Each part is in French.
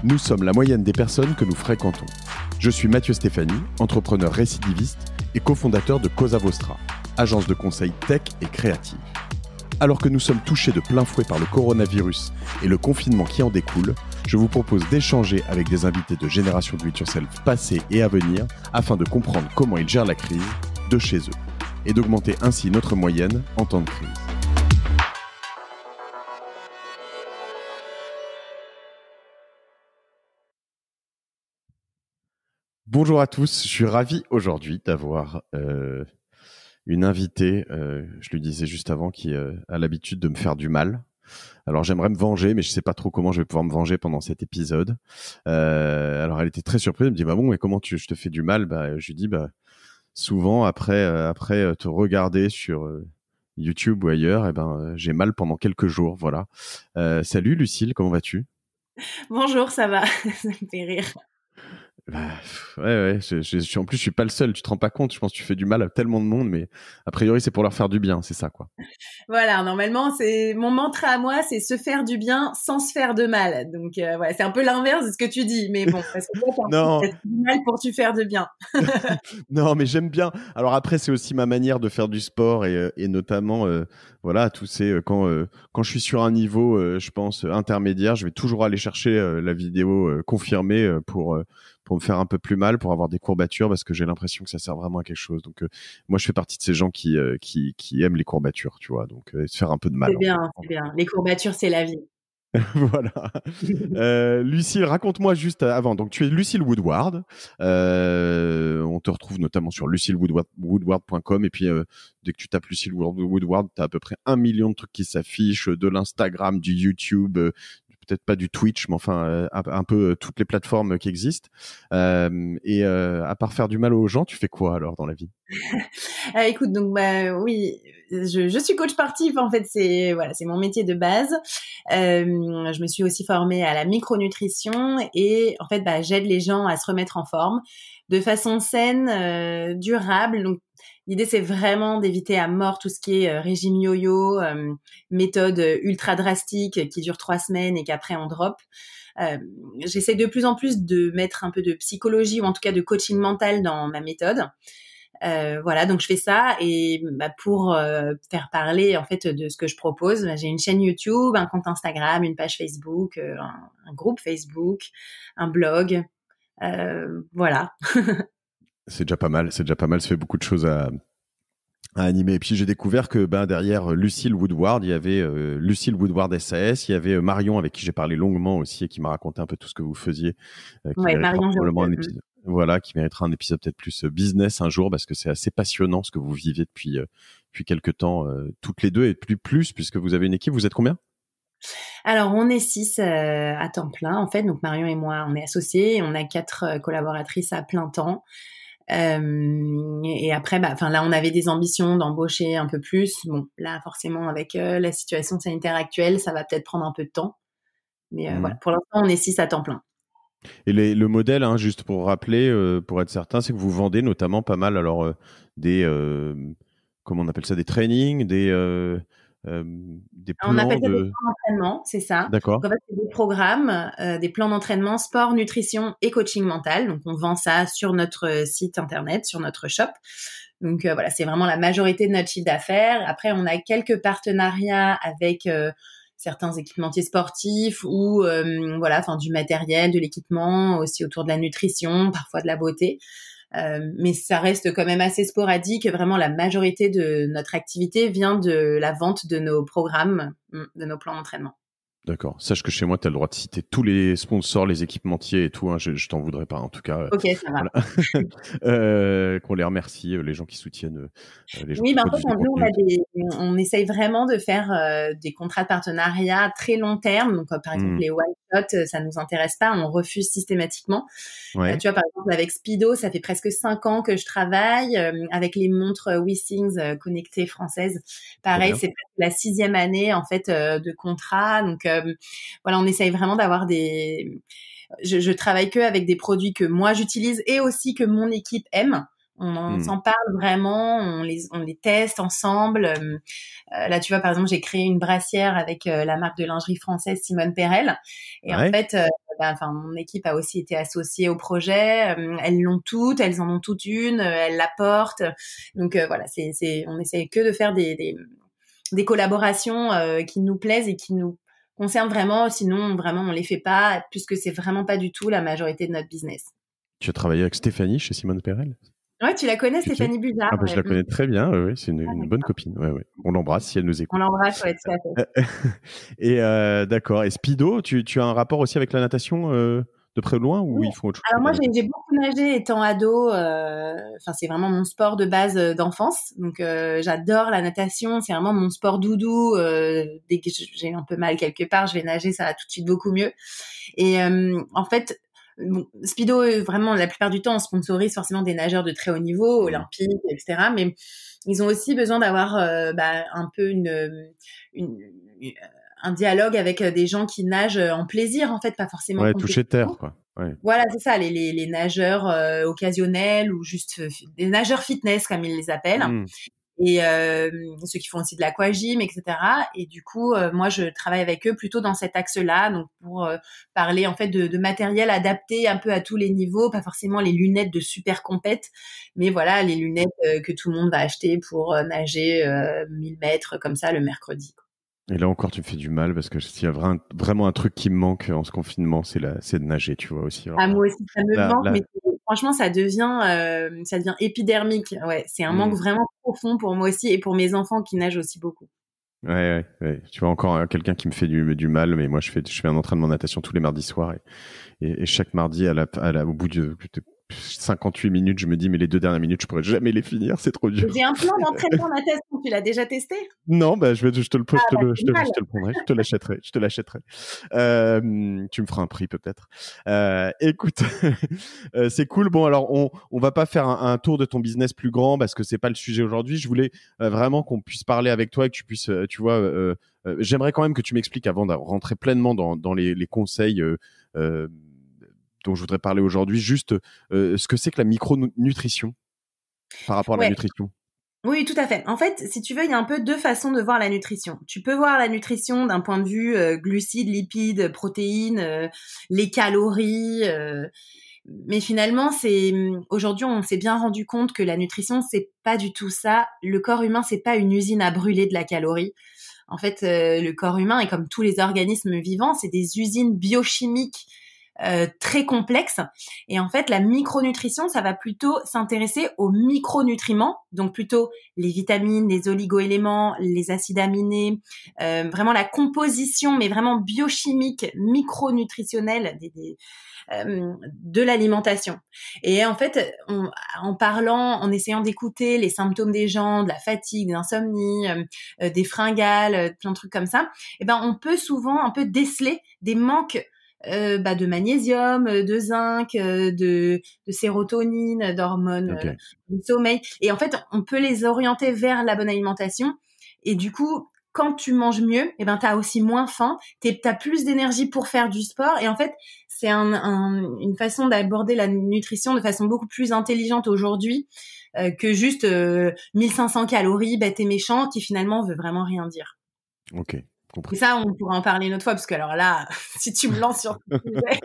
Nous sommes la moyenne des personnes que nous fréquentons. Je suis Mathieu Stéphanie, entrepreneur récidiviste et cofondateur de Cosa Vostra, agence de conseil tech et créative. Alors que nous sommes touchés de plein fouet par le coronavirus et le confinement qui en découle, je vous propose d'échanger avec des invités de Génération Do It Yourself passés et à venir afin de comprendre comment ils gèrent la crise de chez eux et d'augmenter ainsi notre moyenne en temps de crise. Bonjour à tous, je suis ravi aujourd'hui d'avoir une invitée, je lui disais juste avant, qui a l'habitude de me faire du mal. Alors j'aimerais me venger, mais je sais pas trop comment je vais pouvoir me venger pendant cet épisode. Alors elle était très surprise, elle me dit bah bon, mais comment je te fais du mal? Je lui dis souvent après te regarder sur YouTube ou ailleurs, j'ai mal pendant quelques jours, voilà. Salut Lucille, comment vas-tu? Bonjour, ça va? Ça me fait rire. Ouais, en plus je suis pas le seul, tu te rends pas compte, je pense que tu fais du mal à tellement de monde, mais a priori c'est pour leur faire du bien, c'est ça quoi. Voilà, normalement, c'est mon mantra à moi, c'est se faire du bien sans se faire de mal. Donc, ouais, c'est un peu l'inverse de ce que tu dis, mais bon, parce que toi, t'as Non, fait du mal pour te faire de bien. non, mais j'aime bien. Alors après, c'est aussi ma manière de faire du sport et notamment, voilà, quand je suis sur un niveau, je pense intermédiaire, je vais toujours aller chercher la vidéo confirmée pour me faire un peu plus mal, pour avoir des courbatures, parce que j'ai l'impression que ça sert vraiment à quelque chose. Donc moi, je fais partie de ces gens qui aiment les courbatures, tu vois. Donc se faire un peu de mal. C'est bien, c'est bien. Les courbatures, c'est la vie. Voilà. Lucille, raconte-moi juste avant. Donc, tu es Lucille Woodward. On te retrouve notamment sur lucillewoodward.com. Et puis, dès que tu tapes Lucille Woodward, tu as à peu près 1 million de trucs qui s'affichent, de l'Instagram, du YouTube, peut-être pas du Twitch, mais enfin, un peu toutes les plateformes qui existent. À part faire du mal aux gens, tu fais quoi alors dans la vie? Écoute, donc oui, je suis coach sportif. En fait, c'est mon métier de base. Je me suis aussi formée à la micronutrition et en fait, j'aide les gens à se remettre en forme de façon saine, durable. Donc, l'idée, c'est vraiment d'éviter à mort tout ce qui est régime yo-yo, méthode ultra drastique qui dure 3 semaines et qu'après on drop. J'essaie de plus en plus de mettre un peu de psychologie ou en tout cas de coaching mental dans ma méthode. Voilà, donc je fais ça et pour faire parler en fait de ce que je propose, j'ai une chaîne YouTube, un compte Instagram, une page Facebook, un groupe Facebook, un blog, voilà. C'est déjà pas mal. C'est déjà pas mal. Ça fait beaucoup de choses à animer. Et puis j'ai découvert que derrière Lucille Woodward, il y avait Lucille Woodward SAS, il y avait Marion avec qui j'ai parlé longuement aussi et qui m'a raconté un peu tout ce que vous faisiez, qui Ouais, méritera Marion probablement un Joliot. épisode. Voilà, qui méritera un épisode peut-être plus business un jour parce que c'est assez passionnant ce que vous vivez depuis quelques temps toutes les deux et plus puisque vous avez une équipe. Vous êtes combien? Alors on est 6 à temps plein en fait, donc Marion et moi on est associés, on a 4 collaboratrices à plein temps. Et après, là, on avait des ambitions d'embaucher un peu plus. Bon, là, forcément, avec la situation sanitaire actuelle, ça va peut-être prendre un peu de temps. Mais voilà, pour l'instant, on est 6 à temps plein. Et le modèle, hein, juste pour rappeler, pour être certain, c'est que vous vendez notamment pas mal des comment on appelle ça, des trainings, des On plans appelle ça des de. plans d'entraînement, c'est ça. D'accord. Donc, en fait, c'est des programmes, des plans d'entraînement, sport, nutrition et coaching mental. Donc, on vend ça sur notre site internet, sur notre shop. Donc, voilà, c'est vraiment la majorité de notre chiffre d'affaires. Après, on a quelques partenariats avec certains équipementiers sportifs ou du matériel, de l'équipement, aussi autour de la nutrition, parfois de la beauté. Mais ça reste quand même assez sporadique. Vraiment, la majorité de notre activité vient de la vente de nos programmes, de nos plans d'entraînement. D'accord. Sache que chez moi, tu as le droit de citer tous les sponsors, les équipementiers et tout. Hein. Je t'en voudrais pas, en tout cas. Ok, ça va. Voilà. Qu'on les remercie, les gens qui soutiennent, les gens Oui, qui en produisent fait, du nous, contenu. on essaye vraiment de faire des contrats de partenariat très long terme. Donc, par exemple, Mmh. les one shot, ça nous intéresse pas, on refuse systématiquement. Ouais. Tu vois, par exemple, avec Speedo, ça fait presque 5 ans que je travaille. Avec les montres WeThings connectées françaises, Trop pareil, bien. c'est presque la 6e année en fait de contrat. Donc, voilà, on essaye vraiment d'avoir des. Je travaille que avec des produits que moi j'utilise et aussi que mon équipe aime. On Mmh. s'en parle vraiment, on les teste ensemble. Là, tu vois, par exemple, j'ai créé une brassière avec la marque de lingerie française Simone Perel. Et en Ouais. fait, enfin mon équipe a aussi été associée au projet. Elles l'ont toutes, elles en ont toutes une, elles la portent. Donc voilà, on essaie que de faire des collaborations qui nous plaisent et qui nous concernent vraiment. Sinon, vraiment, on les fait pas, puisque c'est vraiment pas du tout la majorité de notre business. Tu as travaillé avec Stéphanie chez Simone Perel? Ouais, tu la connais, Tu sais Stéphanie Buzard? Ah bah, je la connais très bien, ouais, c'est une bonne D'accord. copine. Ouais, ouais. On l'embrasse si elle nous On écoute. l'embrasse, ouais, tout à fait. Et d'accord. Et Speedo, tu as un rapport aussi avec la natation de près ou de loin, ou Oui. ils font autre Alors moi, chose? j'ai beaucoup nagé étant ado. Enfin, c'est vraiment mon sport de base d'enfance. Donc, j'adore la natation. C'est vraiment mon sport doudou. Dès que j'ai un peu mal quelque part, je vais nager, ça va tout de suite beaucoup mieux. Et en fait, bon, Speedo, vraiment, la plupart du temps, on sponsorise forcément des nageurs de très haut niveau, olympiques, etc. Mais ils ont aussi besoin d'avoir un peu un dialogue avec des gens qui nagent en plaisir, en fait, pas forcément Ouais, toucher compétitivement. terre, quoi. Ouais. Voilà, c'est ça, les nageurs occasionnels ou juste des nageurs fitness, comme ils les appellent. Mmh. Et ceux qui font aussi de l'aquagym, etc. Et du coup, moi, je travaille avec eux plutôt dans cet axe-là, donc pour parler en fait de matériel adapté un peu à tous les niveaux, pas forcément les lunettes de super compète, mais voilà, les lunettes que tout le monde va acheter pour nager 1000 mètres comme ça le mercredi. Et là encore, tu me fais du mal parce que s'il y a vraiment un truc qui me manque en ce confinement, c'est de nager, tu vois aussi. Alors, Ah, moi aussi, ça me là, manque, là, mais franchement, ça devient épidermique. Ouais, c'est un manque vraiment profond pour moi aussi et pour mes enfants qui nagent aussi beaucoup. Ouais. Tu vois encore quelqu'un qui me fait du mal, mais moi je fais un entraînement de natation tous les mardis soirs et chaque mardi au bout de 58 minutes, je me dis mais les 2 dernières minutes, je pourrais jamais les finir, c'est trop dur. J'ai un plan d'entraînement natation, tu l'as déjà testé? Non, bah je te le Génial. prendrai, je te l'achèterai. Tu me feras un prix peut-être. Écoute, c'est cool. Bon, alors on va pas faire un tour de ton business plus grand parce que c'est pas le sujet aujourd'hui. Je voulais vraiment qu'on puisse parler avec toi et que tu puisses, tu vois, j'aimerais quand même que tu m'expliques avant de rentrer pleinement dans les conseils dont je voudrais parler aujourd'hui, juste ce que c'est que la micronutrition par rapport à la Ouais. nutrition. Oui, tout à fait. En fait, si tu veux, il y a un peu deux façons de voir la nutrition. Tu peux voir la nutrition d'un point de vue glucides, lipides, protéines, les calories. Mais finalement, aujourd'hui, on s'est bien rendu compte que la nutrition, c'est pas du tout ça. Le corps humain, c'est pas une usine à brûler de la calorie. En fait, le corps humain, et comme tous les organismes vivants, c'est des usines biochimiques très complexes. Et en fait, la micronutrition, ça va plutôt s'intéresser aux micronutriments, donc plutôt les vitamines, les oligoéléments, les acides aminés, vraiment la composition, mais vraiment biochimique, micronutritionnelle de l'alimentation. Et en fait, en parlant, en essayant d'écouter les symptômes des gens, de la fatigue, de l'insomnie, des fringales, plein de trucs comme ça, eh ben on peut souvent un peu déceler des manques de magnésium, de zinc, de sérotonine, d'hormones Ok. du sommeil. Et en fait, on peut les orienter vers la bonne alimentation. Et du coup, quand tu manges mieux, eh ben t'as aussi moins faim, t'as plus d'énergie pour faire du sport. Et en fait, c'est une façon d'aborder la nutrition de façon beaucoup plus intelligente aujourd'hui que juste 1500 calories, bête et méchant, qui finalement veut vraiment rien dire. Ok. Et Compris. ça, on pourra en parler une autre fois, parce que alors là, si tu me lances sur ce sujet...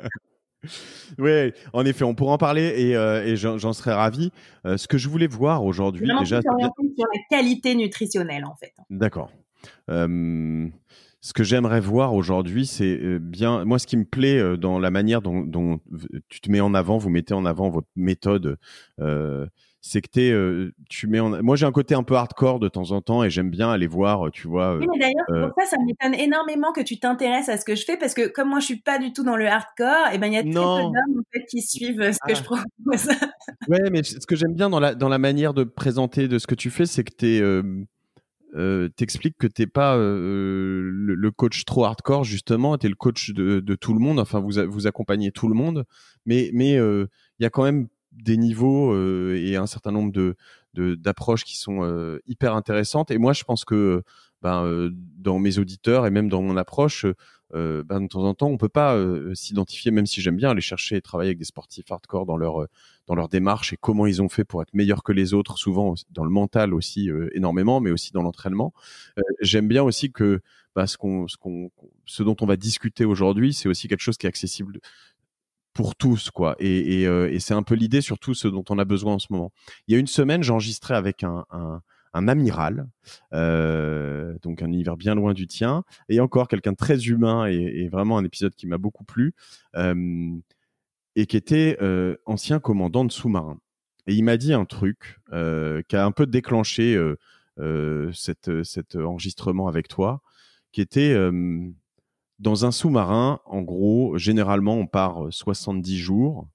Oui, en effet, on pourra en parler et j'en serais ravi. Ce que je voulais voir aujourd'hui, Vraiment déjà, plus orienté sur la qualité nutritionnelle, en fait. d'accord. Ce que j'aimerais voir aujourd'hui, c'est bien. Moi, ce qui me plaît dans la manière dont tu te mets en avant, vous mettez en avant votre méthode, c'est que tu mets en. Moi, j'ai un côté un peu hardcore de temps en temps et j'aime bien aller voir, tu vois. Oui, mais d'ailleurs, c'est pour ça m'étonne énormément que tu t'intéresses à ce que je fais, parce que comme moi, je suis pas du tout dans le hardcore, et ben, il y a très peu Non. d'hommes, en fait, qui suivent ce que je propose. Ouais, mais ce que j'aime bien dans la manière de présenter de ce que tu fais, c'est que t'expliques que t'es pas le coach trop hardcore, justement, t'es le coach de tout le monde. Enfin, vous accompagnez tout le monde, mais il y a quand même des niveaux et un certain nombre d'approches qui sont hyper intéressantes. Et moi, je pense que dans mes auditeurs et même dans mon approche, de temps en temps, on peut pas s'identifier, même si j'aime bien aller chercher et travailler avec des sportifs hardcore dans leur démarche et comment ils ont fait pour être meilleurs que les autres, souvent dans le mental aussi énormément, mais aussi dans l'entraînement. J'aime bien aussi que ce dont on va discuter aujourd'hui, c'est aussi quelque chose qui est accessible pour tous, quoi. Et c'est un peu l'idée, surtout ce dont on a besoin en ce moment. Il y a une semaine, j'enregistrais avec un amiral, donc un univers bien loin du tien, et encore quelqu'un de très humain et vraiment un épisode qui m'a beaucoup plu, et qui était ancien commandant de sous-marin. Et il m'a dit un truc qui a un peu déclenché cet enregistrement avec toi, qui était dans un sous-marin, en gros, généralement, on part 70 jours.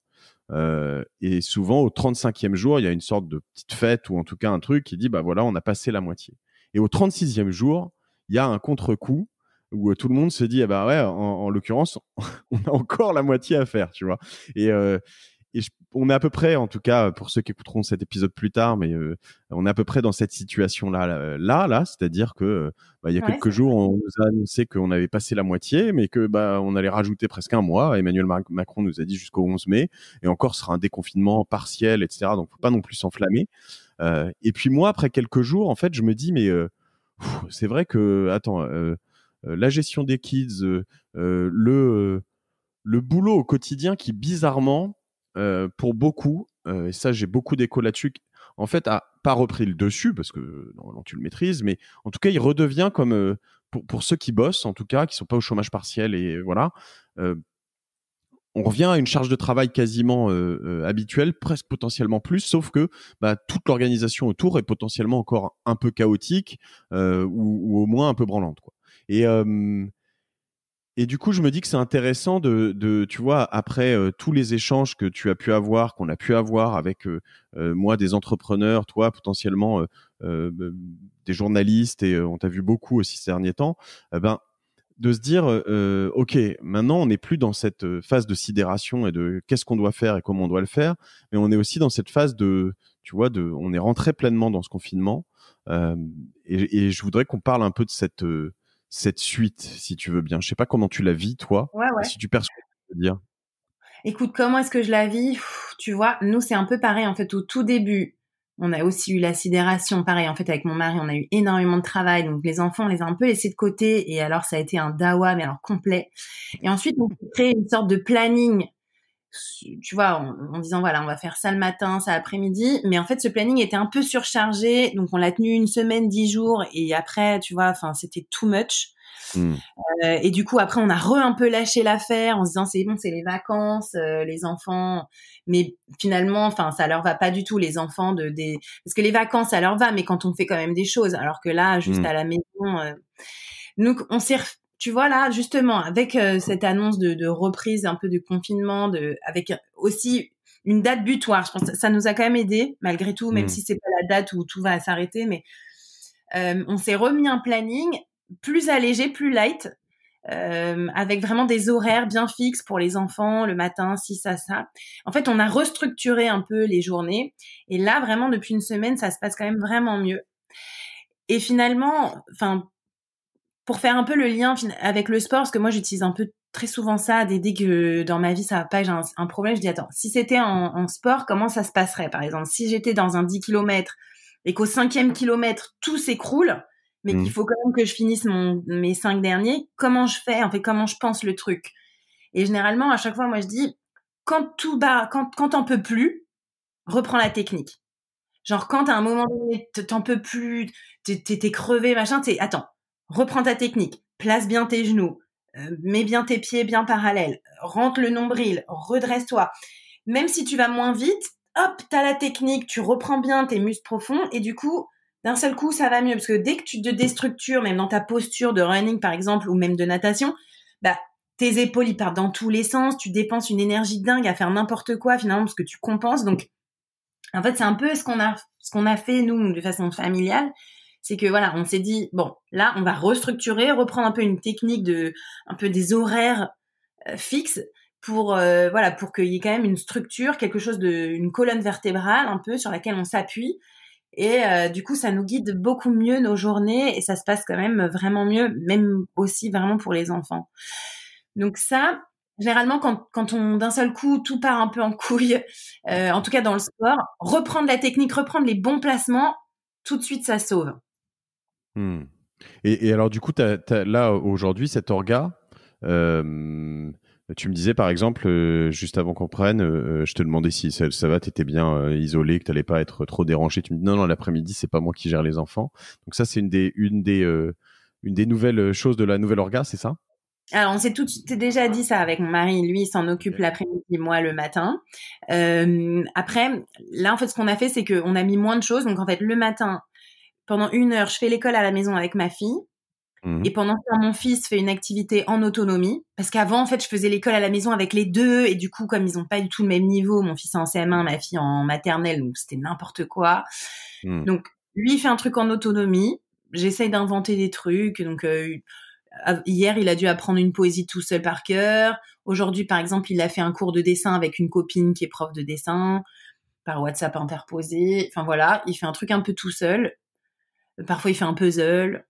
Et souvent, au 35e jour, il y a une sorte de petite fête ou en tout cas un truc qui dit, bah voilà, on a passé la moitié. Et au 36e jour, il y a un contre-coup où tout le monde se dit, ah bah ouais, en l'occurrence, on a encore la moitié à faire, tu vois. Et, on est à peu près, en tout cas, pour ceux qui écouteront cet épisode plus tard, mais on est à peu près dans cette situation-là, c'est-à-dire que il y a quelques jours, on nous a annoncé qu'on avait passé la moitié, mais que on allait rajouter presque un mois. Emmanuel Macron nous a dit jusqu'au 11 mai, et encore, ce sera un déconfinement partiel, etc. Donc, faut pas non plus s'enflammer. Et puis moi, après quelques jours, en fait, je me dis, mais c'est vrai que, attends, la gestion des kids, le boulot au quotidien qui, bizarrement, pour beaucoup, et ça j'ai beaucoup d'échos là-dessus, en fait a pas repris le dessus parce que non, tu le maîtrises, mais en tout cas il redevient comme pour ceux qui bossent, en tout cas qui sont pas au chômage partiel, et voilà, on revient à une charge de travail quasiment habituelle, presque potentiellement plus, sauf que toute l'organisation autour est potentiellement encore un peu chaotique, ou au moins un peu branlante, quoi. Et du coup, je me dis que c'est intéressant tu vois, après tous les échanges que tu as pu avoir, qu'on a pu avoir avec moi, des entrepreneurs, toi, potentiellement des journalistes, et on t'a vu beaucoup aussi ces derniers temps, de se dire, OK, maintenant, on n'est plus dans cette phase de sidération et de qu'est-ce qu'on doit faire et comment on doit le faire, mais on est aussi dans cette phase tu vois, on est rentré pleinement dans ce confinement, et je voudrais qu'on parle un peu de cette suite, si tu veux bien. Je sais pas comment tu la vis, toi, Ouais, et ouais. si tu perçois ce que je veux dire. Écoute, comment est-ce que je la vis? Tu vois, nous, c'est un peu pareil. En fait, au tout début, on a aussi eu la sidération. Pareil, en fait, avec mon mari, on a eu énormément de travail. Donc, les enfants, on les a un peu laissés de côté. Et alors, ça a été un dawa, mais alors complet. Et ensuite, on s'est créé une sorte de planning, tu vois, en disant, voilà, on va faire ça le matin, ça l'après-midi. Mais en fait, ce planning était un peu surchargé. Donc, on l'a tenu une semaine, 10 jours. Et après, tu vois, enfin, c'était too much. Et du coup, après, on a un peu lâché l'affaire en se disant c'est bon, c'est les vacances, les enfants. Mais finalement, enfin, ça leur va pas du tout, les enfants parce que les vacances, ça leur va, mais quand on fait quand même des choses, alors que là, juste à la maison, donc on s'est, tu vois là, justement, avec cette annonce de reprise un peu de confinement, avec aussi une date butoir. Je pense que ça nous a quand même aidé malgré tout, même si c'est pas la date où tout va s'arrêter, mais on s'est remis un planning plus allégé, plus light, avec vraiment des horaires bien fixes pour les enfants, le matin, ci, ça. En fait, on a restructuré un peu les journées. Et là, vraiment, depuis une semaine, ça se passe quand même vraiment mieux. Et finalement, enfin, pour faire un peu le lien avec le sport, parce que moi, j'utilise un peu très souvent ça, dès que dans ma vie, ça va pas, j'ai un problème, je dis, attends, si c'était en sport, comment ça se passerait? Par exemple, si j'étais dans un 10 km et qu'au 5e kilomètre, tout s'écroule, mais qu'il faut quand même que je finisse mes 5 derniers, comment je fais, en fait, comment je pense le truc. Et généralement, à chaque fois, moi, je dis, quand tout bat, quand t'en peux plus, reprends la technique. Genre, quand à un moment donné, t'en peux plus, t'es crevé, machin, attends, reprends ta technique, place bien tes genoux, mets bien tes pieds bien parallèles, rentre le nombril, redresse-toi. Même si tu vas moins vite, hop, t'as la technique, tu reprends bien tes muscles profonds et du coup, d'un seul coup, ça va mieux. Parce que dès que tu te déstructures, même dans ta posture de running, par exemple, ou même de natation, tes épaules, ils partent dans tous les sens, tu dépenses une énergie dingue à faire n'importe quoi, finalement, parce que tu compenses. Donc, en fait, c'est un peu ce qu'on a fait, nous, de façon familiale. C'est que, voilà, on s'est dit, bon, là, on va restructurer, reprendre un peu une technique un peu des horaires fixes pour qu'il y ait quand même une structure, quelque chose une colonne vertébrale un peu sur laquelle on s'appuie. Et du coup, ça nous guide beaucoup mieux nos journées et ça se passe quand même vraiment mieux, même aussi vraiment pour les enfants. Donc ça, généralement, quand on d'un seul coup tout part un peu en couille, en tout cas dans le sport, reprendre la technique, reprendre les bons placements, tout de suite ça sauve. Et alors du coup, là aujourd'hui, cet orga, Tu me disais par exemple, juste avant qu'on prenne, je te demandais si ça va, t'étais bien isolé, que t'allais pas être trop dérangé. Tu me dis non, l'après-midi, c'est pas moi qui gère les enfants. Donc ça, c'est une des nouvelles choses de la nouvelle orga, c'est ça? Alors, t'es déjà dit ça avec mon mari. Lui, il s'en occupe l'après-midi, moi le matin. Après, là, en fait, ce qu'on a fait, c'est qu'on a mis moins de choses. Donc, en fait, le matin, pendant 1 heure, je fais l'école à la maison avec ma fille. Mhm. Et pendant ce temps, mon fils fait une activité en autonomie. Parce qu'avant, en fait, je faisais l'école à la maison avec les deux. Et du coup, comme ils ont pas du tout le même niveau, mon fils est en CM1, ma fille en maternelle, donc c'était n'importe quoi. Mhm. Donc, lui, il fait un truc en autonomie. J'essaye d'inventer des trucs. Donc, hier, il a dû apprendre une poésie tout seul par cœur. Aujourd'hui, par exemple, il a fait un cours de dessin avec une copine qui est prof de dessin par WhatsApp interposé. Enfin voilà, il fait un truc un peu tout seul. Parfois, il fait un puzzle.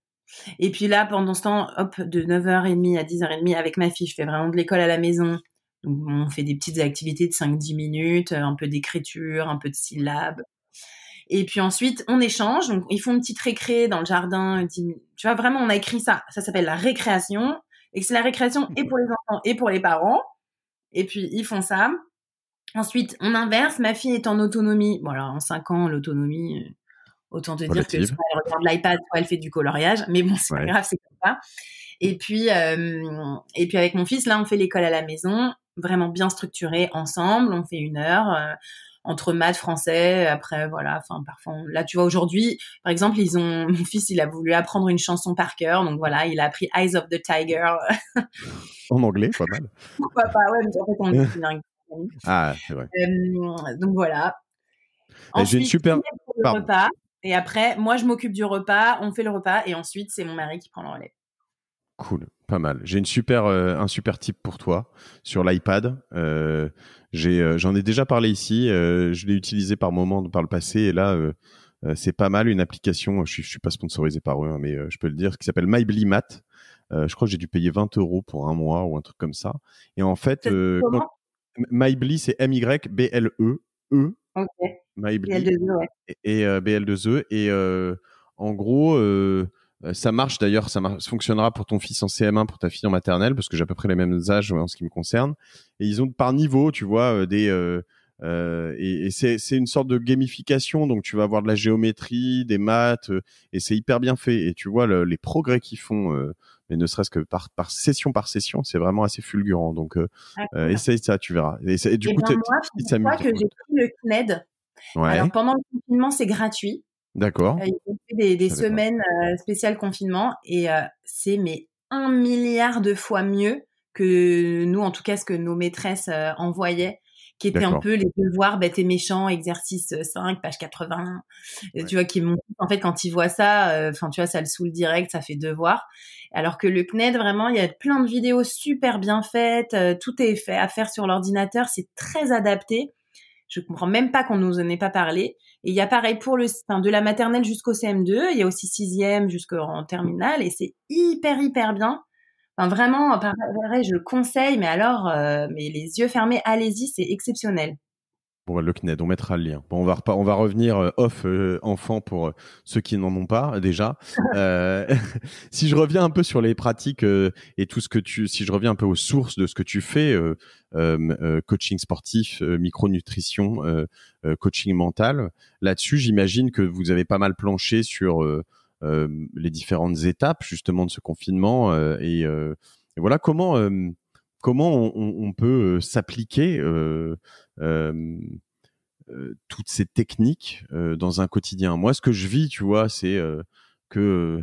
Et puis là, pendant ce temps, hop, de 9h30 à 10h30 avec ma fille, je fais vraiment de l'école à la maison. Donc, on fait des petites activités de 5-10 minutes, un peu d'écriture, un peu de syllabes. Et puis ensuite, on échange. Donc, ils font une petite récré dans le jardin. Tu vois, vraiment, on a écrit ça. Ça s'appelle la récréation. Et c'est la récréation et pour les enfants et pour les parents. Et puis, ils font ça. Ensuite, on inverse. Ma fille est en autonomie. Bon, alors, en 5 ans, l'autonomie, autant te dire que Relative. soit elle regarde l'iPad, soit elle fait du coloriage. Mais bon, c'est pas Ouais. grave, c'est comme ça. Et puis avec mon fils, là, on fait l'école à la maison, vraiment bien structuré ensemble. On fait 1 heure entre maths, français. Après, voilà. Enfin, parfois, là, tu vois, aujourd'hui, par exemple, mon fils, il a voulu apprendre une chanson par cœur. Donc voilà, il a appris Eyes of the Tiger. En anglais, pas mal. Pourquoi pas? Ouais, mais en fait, on est bilingue. Ah, c'est vrai. Donc voilà. J'ai une Ensuite, il super. est pour le Pardon. repas. Et après, moi, je m'occupe du repas. On fait le repas. Et ensuite, c'est mon mari qui prend le relais. Cool, pas mal. J'ai un super tip pour toi sur l'iPad. J'en ai déjà parlé ici. Je l'ai utilisé par moment par le passé et là, c'est pas mal une application. Je suis pas sponsorisé par eux, hein, mais je peux le dire, qui s'appelle MyBliMat. Je crois que j'ai dû payer 20 euros pour un mois ou un truc comme ça. Et en fait, Ça se dit quand comment? MyBli, c'est MYBLE, Ok. Et elle MyBli devait, ouais. et BL2E. Et en gros, ça marche d'ailleurs, ça fonctionnera pour ton fils en CM1, pour ta fille en maternelle, parce que j'ai à peu près les mêmes âges en ce qui me concerne. Et ils ont par niveau, tu vois, et c'est une sorte de gamification, donc tu vas avoir de la géométrie, des maths, et c'est hyper bien fait. Et tu vois les progrès qu'ils font, mais ne serait-ce que par session, c'est vraiment assez fulgurant. Donc Ah, cool. essaye ça, tu verras. Et du Et coup, ben moi, il s'amuse figure-toi bien. que j'ai pris le CNED. Alors Ouais, pendant le confinement, c'est gratuit. d'accord. Ils ont fait Je des savais pas. semaines spéciales confinement et c'est mais 1 milliard de fois mieux que nous, en tout cas, ce que nos maîtresses envoyaient, qui étaient un D'accord. peu les devoirs bêtes et méchants, exercice 5, page 80. Et Ouais. tu vois, en fait, quand il voit ça, enfin, tu vois, ça le saoule direct, ça fait devoir. Alors que le CNED, vraiment, il y a plein de vidéos super bien faites, tout est fait à faire sur l'ordinateur, c'est très adapté. Je comprends même pas qu'on nous en ait pas parlé. Et il y a pareil pour de la maternelle jusqu'au CM2. Il y a aussi sixième jusqu'en terminale et c'est hyper, hyper bien. Enfin, vraiment, pareil, je le conseille, mais alors, mais les yeux fermés, allez-y, c'est exceptionnel. Bon, le CNED, on mettra le lien. Bon, on va revenir off enfant pour ceux qui n'en ont pas déjà. Euh, si je reviens un peu sur les pratiques et tout ce que si je reviens un peu aux sources de ce que tu fais, coaching sportif, micronutrition, coaching mental, là-dessus, j'imagine que vous avez pas mal planché sur les différentes étapes justement de ce confinement et voilà comment on peut s'appliquer euh, toutes ces techniques dans un quotidien. Moi, ce que je vis, tu vois, c'est que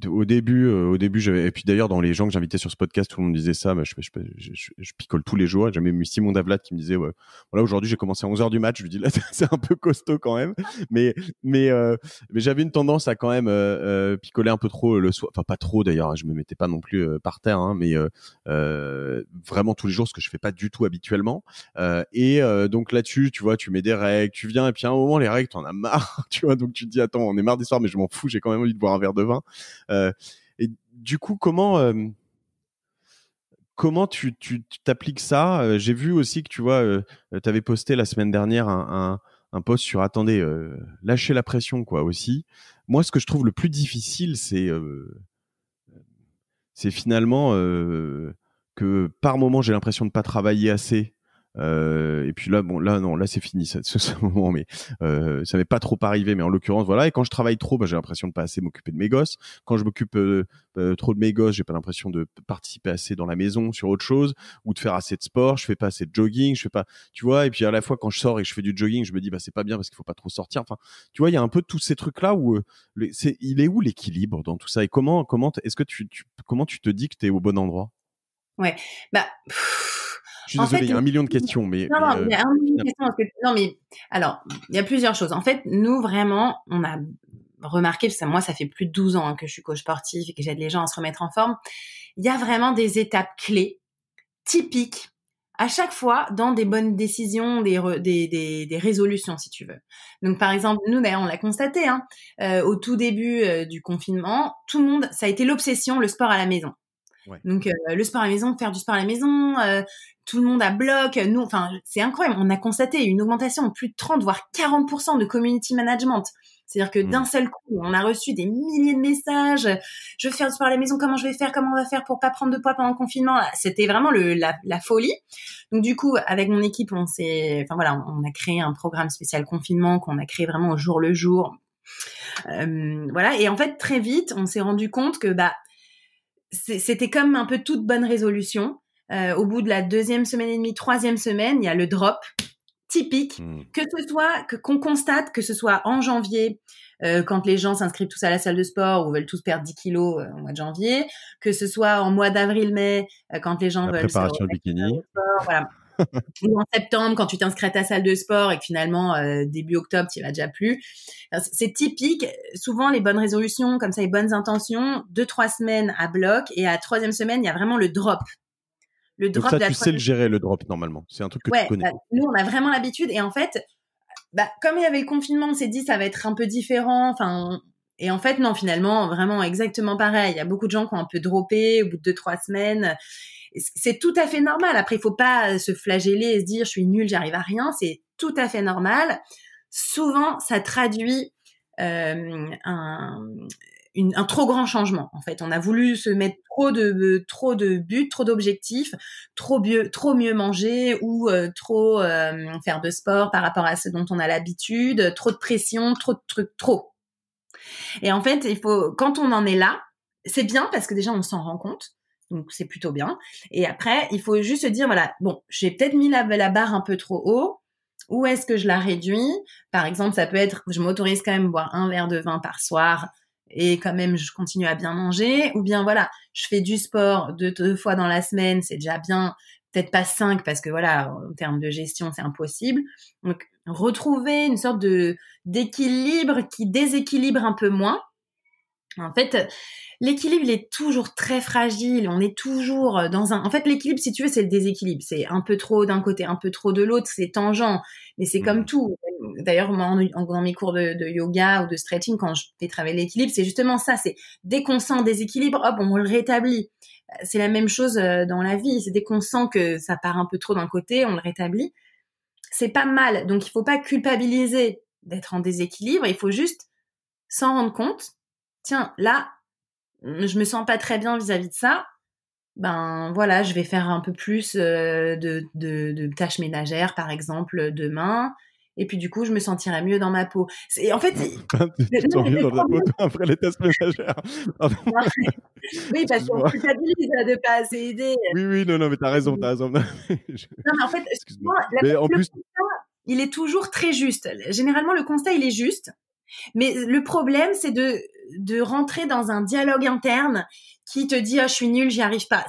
au début, j'avais, et puis d'ailleurs, dans les gens que j'invitais sur ce podcast, tout le monde disait ça, mais je picole tous les jours. J'ai même eu Simon Davlat qui me disait, ouais, voilà, aujourd'hui, j'ai commencé à 11h du match. Je lui dis, là, c'est un peu costaud quand même. Mais, mais, euh, mais j'avais une tendance à quand même picoler un peu trop le soir. Enfin, pas trop d'ailleurs, hein, je me mettais pas non plus par terre, hein, mais vraiment tous les jours, ce que je fais pas du tout habituellement. Donc là-dessus, tu vois, tu mets des règles, tu viens, et puis à un moment, les règles, t'en as marre, tu vois, donc tu te dis, attends, on est marre des soirs, mais je m'en fous, j'ai quand même envie de boire un verre de vin. Euh, et du coup, comment tu t'appliques ça? J'ai vu aussi que tu vois, tu avais posté la semaine dernière un post sur attendez, lâcher la pression quoi aussi. Moi, ce que je trouve le plus difficile, c'est finalement que par moment j'ai l'impression de pas travailler assez. Et puis là, bon, là non, là c'est fini ce moment, mais ça m'est pas trop arrivé. Mais en l'occurrence, voilà. Et quand je travaille trop, j'ai l'impression de pas assez m'occuper de mes gosses. Quand je m'occupe trop de mes gosses, j'ai pas l'impression de participer assez dans la maison sur autre chose ou de faire assez de sport. Je fais pas assez de jogging, je fais pas, tu vois. Et puis à la fois quand je sors et que je fais du jogging, je me dis c'est pas bien parce qu'il faut pas trop sortir. Enfin, tu vois, il y a un peu tous ces trucs là où il est où l'équilibre dans tout ça et comment est-ce que comment tu te dis que t'es au bon endroit? Ouais, je suis désolé, il y a un million de questions, mais non, il y a un million de questions parce que non, mais alors il y a plusieurs choses. En fait, nous vraiment, on a remarqué, parce que moi, ça fait plus de 12 ans que je suis coach sportif et que j'aide les gens à se remettre en forme. Il y a vraiment des étapes clés, typiques, à chaque fois dans des bonnes décisions, des résolutions, si tu veux. Donc, par exemple, nous, d'ailleurs, on l'a constaté, au tout début du confinement, tout le monde, ça a été l'obsession, le sport à la maison. Ouais. Donc le sport à la maison, faire du sport à la maison, tout le monde à bloc. Nous, enfin, c'est incroyable. On a constaté une augmentation de plus de 30 voire 40% de community management. C'est-à-dire que d'un seul coup, on a reçu des milliers de messages. Je veux faire du sport à la maison. Comment je vais faire? Comment on va faire pour pas prendre de poids pendant le confinement? C'était vraiment la folie. Donc du coup, avec mon équipe, on a créé un programme spécial confinement qu'on a créé vraiment au jour le jour. Voilà. Et en fait, très vite, on s'est rendu compte que c'était comme un peu toute bonne résolution. Au bout de la 2e semaine et demie, 3e semaine, il y a le drop typique, que ce soit qu'on constate, que ce soit en janvier, quand les gens s'inscrivent tous à la salle de sport ou veulent tous perdre 10 kilos au mois de janvier, que ce soit en mois d'avril-mai, quand les gens veulent préparation bikini. Sport, voilà. Ou en septembre, quand tu t'inscris à ta salle de sport et que finalement, début octobre, tu y vas déjà plus. Alors, c'est typique. Souvent, les bonnes résolutions, comme ça, les bonnes intentions, 2-3 semaines à bloc et à la 3e semaine, il y a vraiment le drop. Donc ça, tu sais le gérer, le drop, normalement. C'est un truc que tu connais. Nous, on a vraiment l'habitude. Et en fait, comme il y avait le confinement, on s'est dit ça va être un peu différent. Enfin, et en fait, non, finalement, vraiment exactement pareil. Il y a beaucoup de gens qui ont un peu droppé au bout de 2-3 semaines. C'est tout à fait normal. Après, il faut pas se flageller et se dire je suis nulle, j'arrive à rien. C'est tout à fait normal. Souvent, ça traduit un trop grand changement. En fait, on a voulu se mettre trop de buts, trop d'objectifs, trop mieux manger ou trop faire de sport par rapport à ce dont on a l'habitude, trop de pression, trop de trucs, trop. Et en fait, quand on en est là, c'est bien parce que déjà on s'en rend compte. Donc, c'est plutôt bien. Et après, il faut juste se dire, voilà, bon, j'ai peut-être mis la barre un peu trop haut. Où est-ce que je la réduis? Par exemple, ça peut être, je m'autorise quand même à boire un verre de vin par soir et quand même, je continue à bien manger. Ou bien, voilà, je fais du sport 2 fois dans la semaine, c'est déjà bien. Peut-être pas 5 parce que, voilà, en termes de gestion, c'est impossible. Donc, retrouver une sorte d'équilibre qui déséquilibre un peu moins. En fait, l'équilibre, il est toujours très fragile. On est toujours en fait, l'équilibre, si tu veux, c'est le déséquilibre. C'est un peu trop d'un côté, un peu trop de l'autre. C'est tangent. Mais c'est comme tout. D'ailleurs, moi, dans mes cours de yoga ou de stretching, quand je fais travailler l'équilibre, c'est justement ça. C'est dès qu'on sent un déséquilibre, hop, on le rétablit. C'est la même chose dans la vie. C'est dès qu'on sent que ça part un peu trop d'un côté, on le rétablit. C'est pas mal. Donc, il faut pas culpabiliser d'être en déséquilibre. Il faut juste s'en rendre compte. Tiens, là, je me sens pas très bien vis-à-vis de ça. Ben voilà, je vais faire un peu plus de tâches ménagères, par exemple, demain. Et puis du coup, je me sentirai mieux dans ma peau. En fait, tu te sens mieux dans ta peau après les tâches ménagères. Oui, parce qu'on culpabilise de pas assez aider. Oui, non, mais t'as raison. Non, mais en fait, excuse-moi, en plus, constat, il est toujours très juste. Généralement, le constat, il est juste. Mais le problème, c'est de rentrer dans un dialogue interne qui te dit, je suis nulle, j'y arrive pas.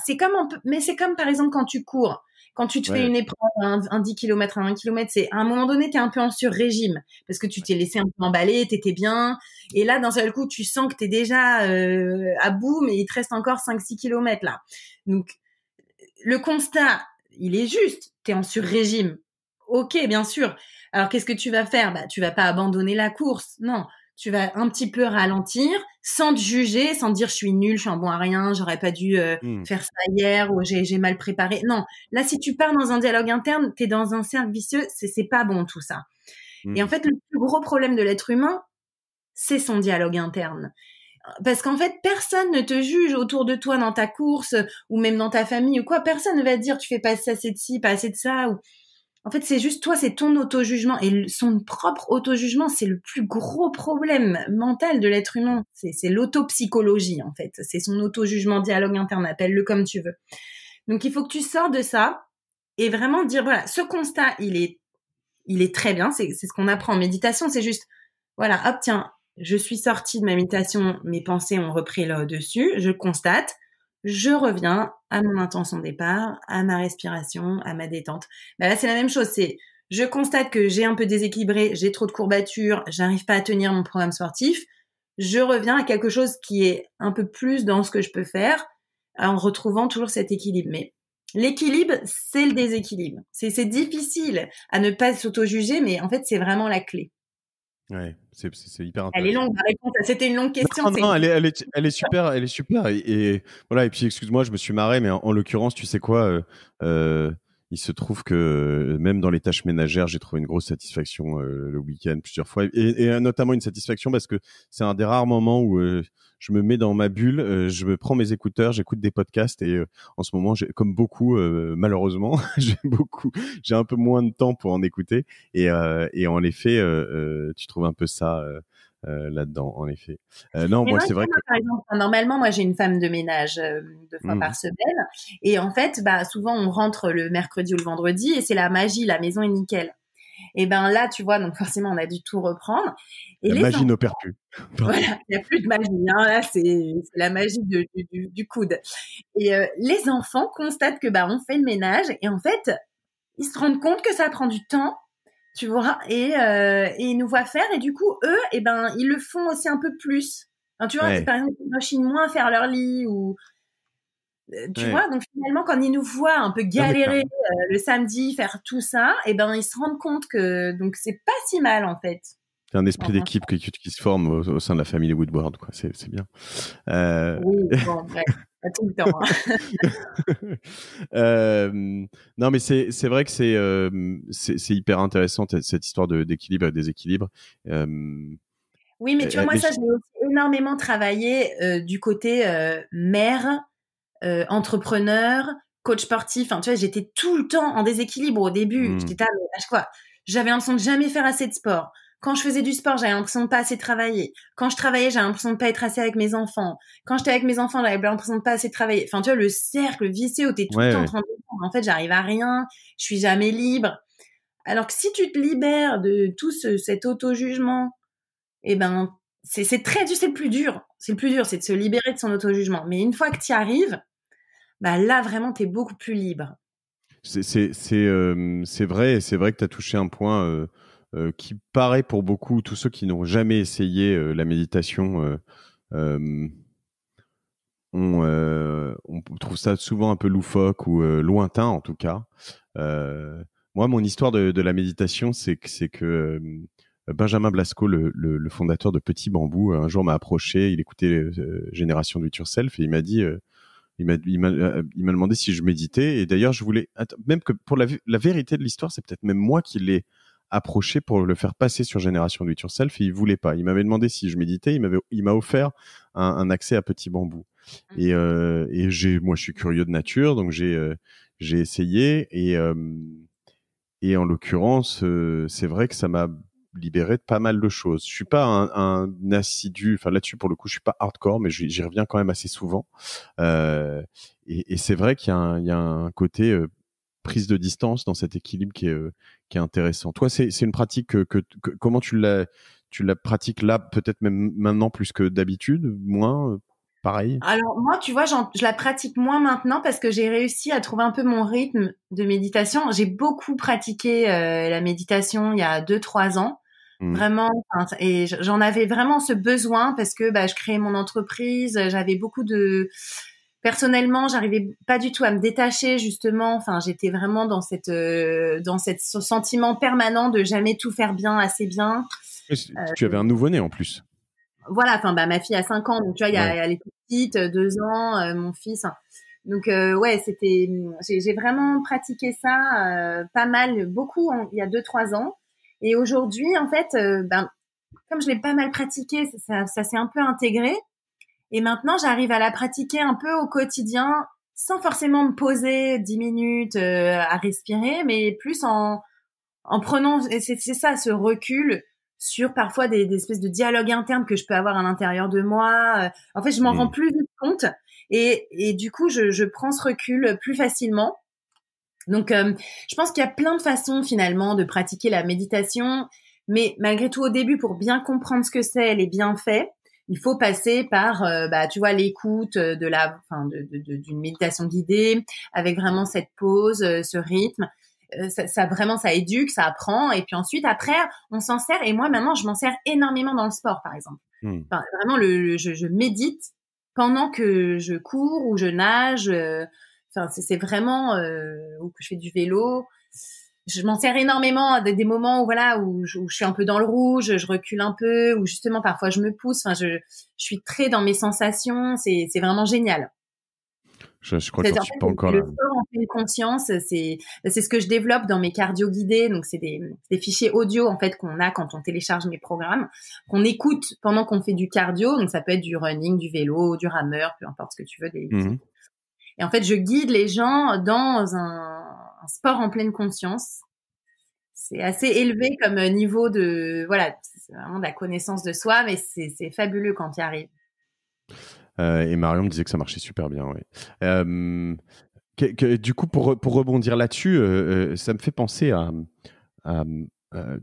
Mais c'est comme, par exemple, quand tu cours. Quand tu te fais une épreuve, un 10 km, un 20 km, à un moment donné, t'es un peu en sur-régime. Parce que tu t'es laissé un peu emballer, t'étais bien. Et là, d'un seul coup, tu sens que t'es déjà à bout, mais il te reste encore 5-6 km là. Donc, le constat, il est juste. T'es en sur-régime. Ok, bien sûr. Alors, qu'est-ce que tu vas faire? Tu vas pas abandonner la course. Non. Tu vas un petit peu ralentir sans te juger, sans te dire je suis nulle, je suis un bon à rien, j'aurais pas dû faire ça hier ou j'ai mal préparé. Non. Là, si tu pars dans un dialogue interne, t'es dans un cercle vicieux, c'est pas bon tout ça. Et en fait, le plus gros problème de l'être humain, c'est son dialogue interne. parce qu'en fait, personne ne te juge autour de toi dans ta course ou même dans ta famille ou quoi. Personne ne va te dire tu fais pas assez de ci, pas assez de ça. Ou... En fait, c'est juste toi, c'est ton auto-jugement. Et son propre auto-jugement, c'est le plus gros problème mental de l'être humain. C'est l'autopsychologie, en fait. C'est son auto-jugement, dialogue interne, appelle-le comme tu veux. Donc, il faut que tu sors de ça et vraiment dire, voilà, ce constat, il est très bien. C'est ce qu'on apprend en méditation. C'est juste, voilà, hop, tiens, je suis sortie de ma méditation, mes pensées ont repris le dessus, je constate, je reviens à mon intention de départ, à ma respiration, à ma détente. Bah là, c'est la même chose, c'est je constate que j'ai un peu déséquilibré, j'ai trop de courbatures, j'arrive pas à tenir mon programme sportif, je reviens à quelque chose qui est un peu plus dans ce que je peux faire, en retrouvant toujours cet équilibre. Mais l'équilibre, c'est le déséquilibre. C'est difficile à ne pas s'auto-juger, mais en fait, c'est vraiment la clé. Ouais, c'est hyper Elle est intéressant. longue, la réponse. C'était une longue question. Non, elle est super, elle est super. Et voilà. Et puis, excuse-moi, je me suis marré, mais en l'occurrence, tu sais quoi, il se trouve que même dans les tâches ménagères, j'ai trouvé une grosse satisfaction le week-end plusieurs fois, et notamment une satisfaction parce que c'est un des rares moments où je me mets dans ma bulle, je me prends mes écouteurs, j'écoute des podcasts, et en ce moment, comme beaucoup, malheureusement, j'ai un peu moins de temps pour en écouter, et en effet, tu trouves un peu ça. Là-dedans, en effet. Non, Mais moi, moi, c'est vrai que... par exemple, normalement, moi, j'ai une femme de ménage 2 fois par semaine. Et en fait, bah, souvent, on rentre le mercredi ou le vendredi et c'est la magie, la maison est nickel. Et ben là, tu vois, donc forcément, on a dû tout reprendre. Et La les magie enfants, n'opère plus. Pardon. voilà, il n'y a plus de magie. Hein, là, c'est la magie du coude. Et les enfants constatent que bah, on fait le ménage et en fait, ils se rendent compte que ça prend du temps, tu vois, et ils nous voient faire et du coup eux, eh ben ils le font aussi un peu plus. Enfin, tu vois, Ouais, par exemple, ils rechignent moins à faire leur lit ou tu ouais. vois, donc finalement quand ils nous voient un peu Non, mais galérer clairement. le samedi faire tout ça, eh ben ils se rendent compte que donc c'est pas si mal en fait. C'est un esprit En- d'équipe qui se forme au sein de la famille Woodward, quoi. C'est bien. Euh... Oui, bon, bref, pas tout le temps. Hein. Non, mais c'est vrai que c'est hyper intéressant cette histoire d'équilibre et de déséquilibre. Euh... Oui, mais tu vois, moi Mais ça, je l'ai aussi énormément travaillé du côté mère, entrepreneur, coach sportif. Enfin, tu vois, j'étais tout le temps en déséquilibre au début. hmm, J'étais là, mais à chaque fois, j'avais l'impression de jamais faire assez de sport. Quand je faisais du sport, j'avais l'impression de pas assez travailler. Quand je travaillais, j'avais l'impression de pas être assez avec mes enfants. Quand j'étais avec mes enfants, j'avais l'impression de pas assez travailler. Enfin, tu vois, le cercle vicieux où t'es tout le ouais, temps en ouais. train de... En fait, j'arrive à rien. Je suis jamais libre. Alors que si tu te libères de tout cet auto-jugement, eh ben, c'est très dur, c'est le plus dur. C'est le plus dur, c'est de se libérer de son auto-jugement. Mais une fois que tu y arrives, bah là, vraiment, tu es beaucoup plus libre. C'est vrai que tu as touché un point qui paraît pour beaucoup, tous ceux qui n'ont jamais essayé la méditation, euh, on trouve ça souvent un peu loufoque ou lointain en tout cas. Moi, mon histoire de la méditation, c'est que Benjamin Blasco, le fondateur de Petit Bambou, un jour m'a approché, il écoutait Génération Do It Yourself, et il m'a dit, il m'a demandé si je méditais. Et d'ailleurs, je voulais, même que pour la vérité de l'histoire, c'est peut-être même moi qui l'ai approché pour le faire passer sur Génération Do It Yourself, et il voulait pas. Il m'avait demandé si je méditais, il m'a offert un accès à Petit Bambou. Et moi, je suis curieux de nature, donc j'ai essayé, et en l'occurrence, c'est vrai que ça m'a libéré de pas mal de choses. Je suis pas un assidu, enfin là-dessus pour le coup, je suis pas hardcore, mais j'y reviens quand même assez souvent. Euh, et c'est vrai qu'il y a un côté prise de distance dans cet équilibre qui est intéressant. Toi, c'est une pratique comment tu la pratiques là, peut-être même maintenant plus que d'habitude, moins, pareil. Alors moi, tu vois, je la pratique moins maintenant parce que j'ai réussi à trouver un peu mon rythme de méditation. J'ai beaucoup pratiqué la méditation il y a 2-3 ans. Mm. Vraiment, enfin, et j'en avais vraiment ce besoin parce que bah, je créais mon entreprise, j'avais beaucoup de... Personnellement, j'arrivais pas du tout à me détacher justement. Enfin, j'étais vraiment dans ce sentiment permanent de jamais tout faire bien, assez bien. Tu avais un nouveau-né en plus. Voilà, enfin bah ma fille a 5 ans, donc tu vois, Ouais. elle est toute petite, 2 ans, mon fils. Donc ouais, j'ai vraiment pratiqué ça pas mal, beaucoup il y a 2-3 ans. Et aujourd'hui, en fait, ben comme je l'ai pas mal pratiqué, ça s'est un peu intégré. Et maintenant, j'arrive à la pratiquer un peu au quotidien, sans forcément me poser 10 minutes à respirer, mais plus en prenant, c'est ça, ce recul sur parfois des espèces de dialogues internes que je peux avoir à l'intérieur de moi. En fait, je m'en rends plus vite compte et du coup, je prends ce recul plus facilement. Donc, je pense qu'il y a plein de façons finalement de pratiquer la méditation, mais malgré tout, au début, pour bien comprendre ce que c'est, les bienfaits, il faut passer par, tu vois, l'écoute d'une méditation guidée, avec vraiment cette pause, ce rythme. Ça vraiment, ça éduque, ça apprend, et puis ensuite, après, on s'en sert. Et moi, maintenant, je m'en sers énormément dans le sport, par exemple. Enfin, vraiment, je médite pendant que je cours ou je nage. Enfin, c'est vraiment ou que je fais du vélo. Je m'en sers énormément à des moments où voilà où je suis un peu dans le rouge, je recule un peu, ou justement parfois je me pousse. Enfin, je suis très dans mes sensations. C'est vraiment génial. Je crois que je suis pas encore le là. sport en pleine conscience, c'est ce que je développe dans mes cardio guidés. Donc c'est des fichiers audio en fait qu'on a quand on télécharge mes programmes, qu'on écoute pendant qu'on fait du cardio. Donc ça peut être du running, du vélo, du rameur, peu importe ce que tu veux. Et en fait, je guide les gens dans un sport en pleine conscience. C'est assez élevé comme niveau de, voilà, c'est vraiment de la connaissance de soi, mais c'est fabuleux quand tu y arrives. Et Marion me disait que ça marchait super bien. Ouais. Du coup, pour rebondir là-dessus, ça me fait penser à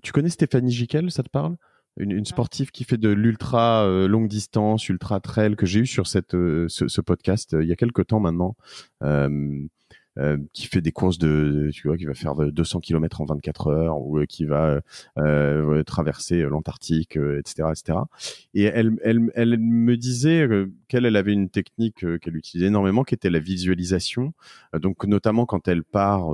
tu connais Stéphanie Giquel, ça te parle? Une sportive qui fait de l'ultra longue distance, ultra trail, que j'ai eu sur ce podcast il y a quelques temps maintenant, qui fait des courses tu vois, qui va faire 200 km en 24 heures, ou qui va traverser l'Antarctique, etc., etc. Et elle me disait qu'elle avait une technique qu'elle utilisait énormément, qui était la visualisation. Donc notamment quand elle part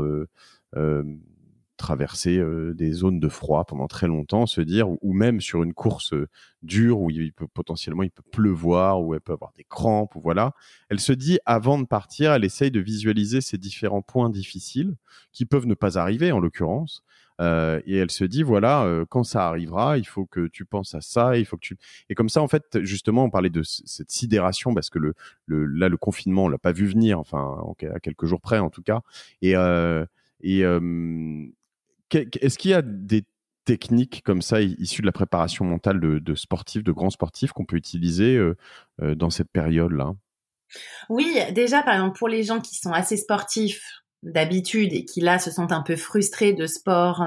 traverser des zones de froid pendant très longtemps, se dire, ou même sur une course dure où il peut pleuvoir, où elle peut avoir des crampes, ou voilà. Elle se dit, avant de partir, elle essaye de visualiser ces différents points difficiles qui peuvent ne pas arriver en l'occurrence. Et elle se dit, voilà, quand ça arrivera, il faut que tu penses à ça, il faut que tu... Et comme ça, en fait, justement, on parlait de cette sidération, parce que là, le confinement, on l'a pas vu venir, enfin, à quelques jours près, en tout cas. Est-ce qu'il y a des techniques comme ça issues de la préparation mentale de sportifs, de grands sportifs, qu'on peut utiliser dans cette période-là? Oui, déjà, par exemple, pour les gens qui sont assez sportifs d'habitude et qui, là, se sentent un peu frustrés de sport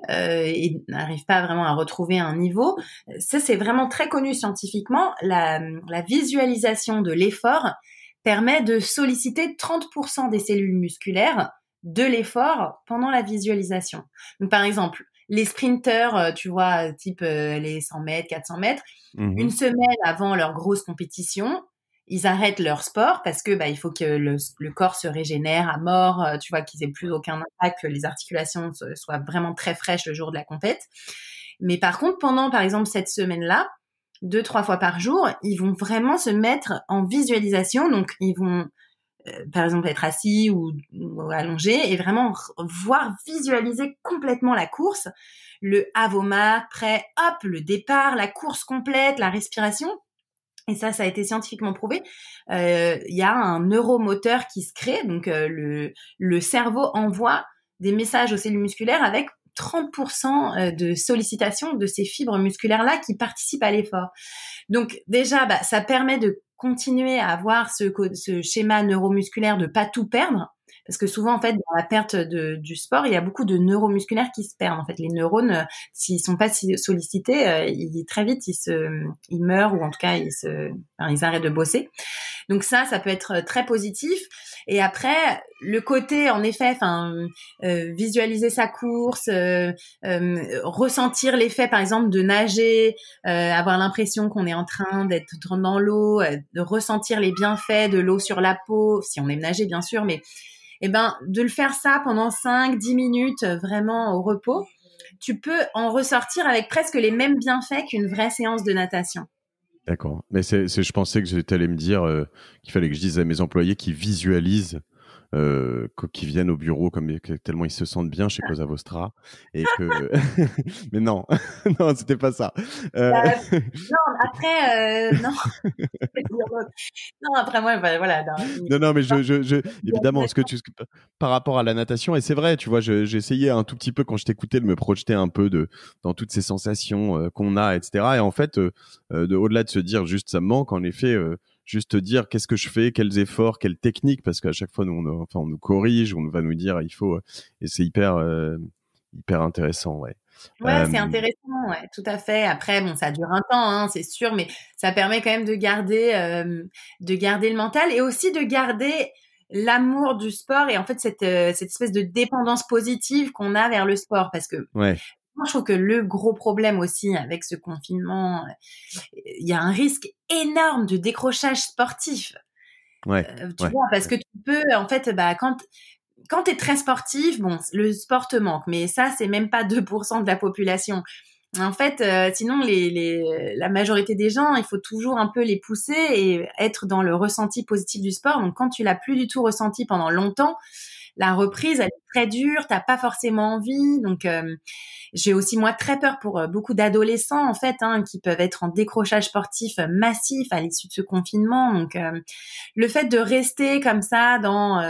et n'arrivent pas vraiment à retrouver un niveau, ça, c'est vraiment très connu scientifiquement. La visualisation de l'effort permet de solliciter 30% des cellules musculaires de l'effort pendant la visualisation. Donc, par exemple, les sprinteurs, tu vois, type les 100 mètres, 400 mètres, une semaine avant leur grosse compétition, ils arrêtent leur sport parce que il faut que le corps se régénère à mort, tu vois, qu'ils aient plus aucun impact, que les articulations soient vraiment très fraîches le jour de la compète. Mais par contre, pendant, par exemple, cette semaine-là, 2-3 fois par jour, ils vont vraiment se mettre en visualisation. Donc, ils vont par exemple être assis ou allongé et vraiment visualiser complètement la course, le avomat, prêt, hop, le départ, la course complète, la respiration. Et ça a été scientifiquement prouvé. Il y a un neuromoteur qui se crée, donc le cerveau envoie des messages aux cellules musculaires avec 30% de sollicitation de ces fibres musculaires-là qui participent à l'effort. Donc déjà, ça permet de continuer à avoir ce schéma neuromusculaire de pas tout perdre. Parce que souvent, en fait, dans la perte du sport, il y a beaucoup de neuromusculaires qui se perdent. En fait, les neurones, s'ils sont pas sollicités, très vite, ils meurent, ou en tout cas, ils arrêtent de bosser. Donc ça peut être très positif. Et après, le côté, en effet, visualiser sa course, ressentir l'effet, par exemple, de nager, avoir l'impression qu'on est en train d'être dans l'eau, de ressentir les bienfaits de l'eau sur la peau, si on aime nager, bien sûr, mais de le faire ça pendant 5-10 minutes, vraiment au repos, tu peux en ressortir avec presque les mêmes bienfaits qu'une vraie séance de natation. D'accord. Mais je pensais que tu allais me dire qu'il fallait que je dise à mes employés qu'ils visualisent qui viennent au bureau tellement ils se sentent bien chez Cosa Vostra et que mais non non c'était pas ça. Non, après non. Non, après moi, bah, voilà. Non, mais évidemment, par rapport à la natation, et c'est vrai, tu vois, j'ai essayé un tout petit peu quand je t'écoutais de me projeter un peu dans toutes ces sensations qu'on a, etc. Et en fait, au-delà de se dire juste ça me manque, en effet, juste te dire qu'est-ce que je fais, quels efforts, quelles techniques, parce qu'à chaque fois, on nous corrige, on va nous dire il faut, et c'est hyper intéressant, ouais. Ouais, c'est intéressant, ouais, tout à fait. Après, bon, ça dure un temps, hein, c'est sûr, mais ça permet quand même de garder le mental et aussi de garder l'amour du sport et en fait cette espèce de dépendance positive qu'on a vers le sport. Parce que Ouais. moi, je trouve que le gros problème aussi avec ce confinement, il y a un risque énorme de décrochage sportif. Ouais. Tu vois, parce que tu peux, en fait, bah, quand t'es très sportif, bon, le sport te manque, mais ça, c'est même pas 2% de la population. En fait, sinon, la majorité des gens, il faut toujours un peu les pousser et être dans le ressenti positif du sport. Donc, quand tu l'as plus du tout ressenti pendant longtemps, la reprise, elle est très dure, t'as pas forcément envie. Donc, j'ai aussi moi très peur pour beaucoup d'adolescents en fait, hein, qui peuvent être en décrochage sportif massif à l'issue de ce confinement. Donc, le fait de rester comme ça dans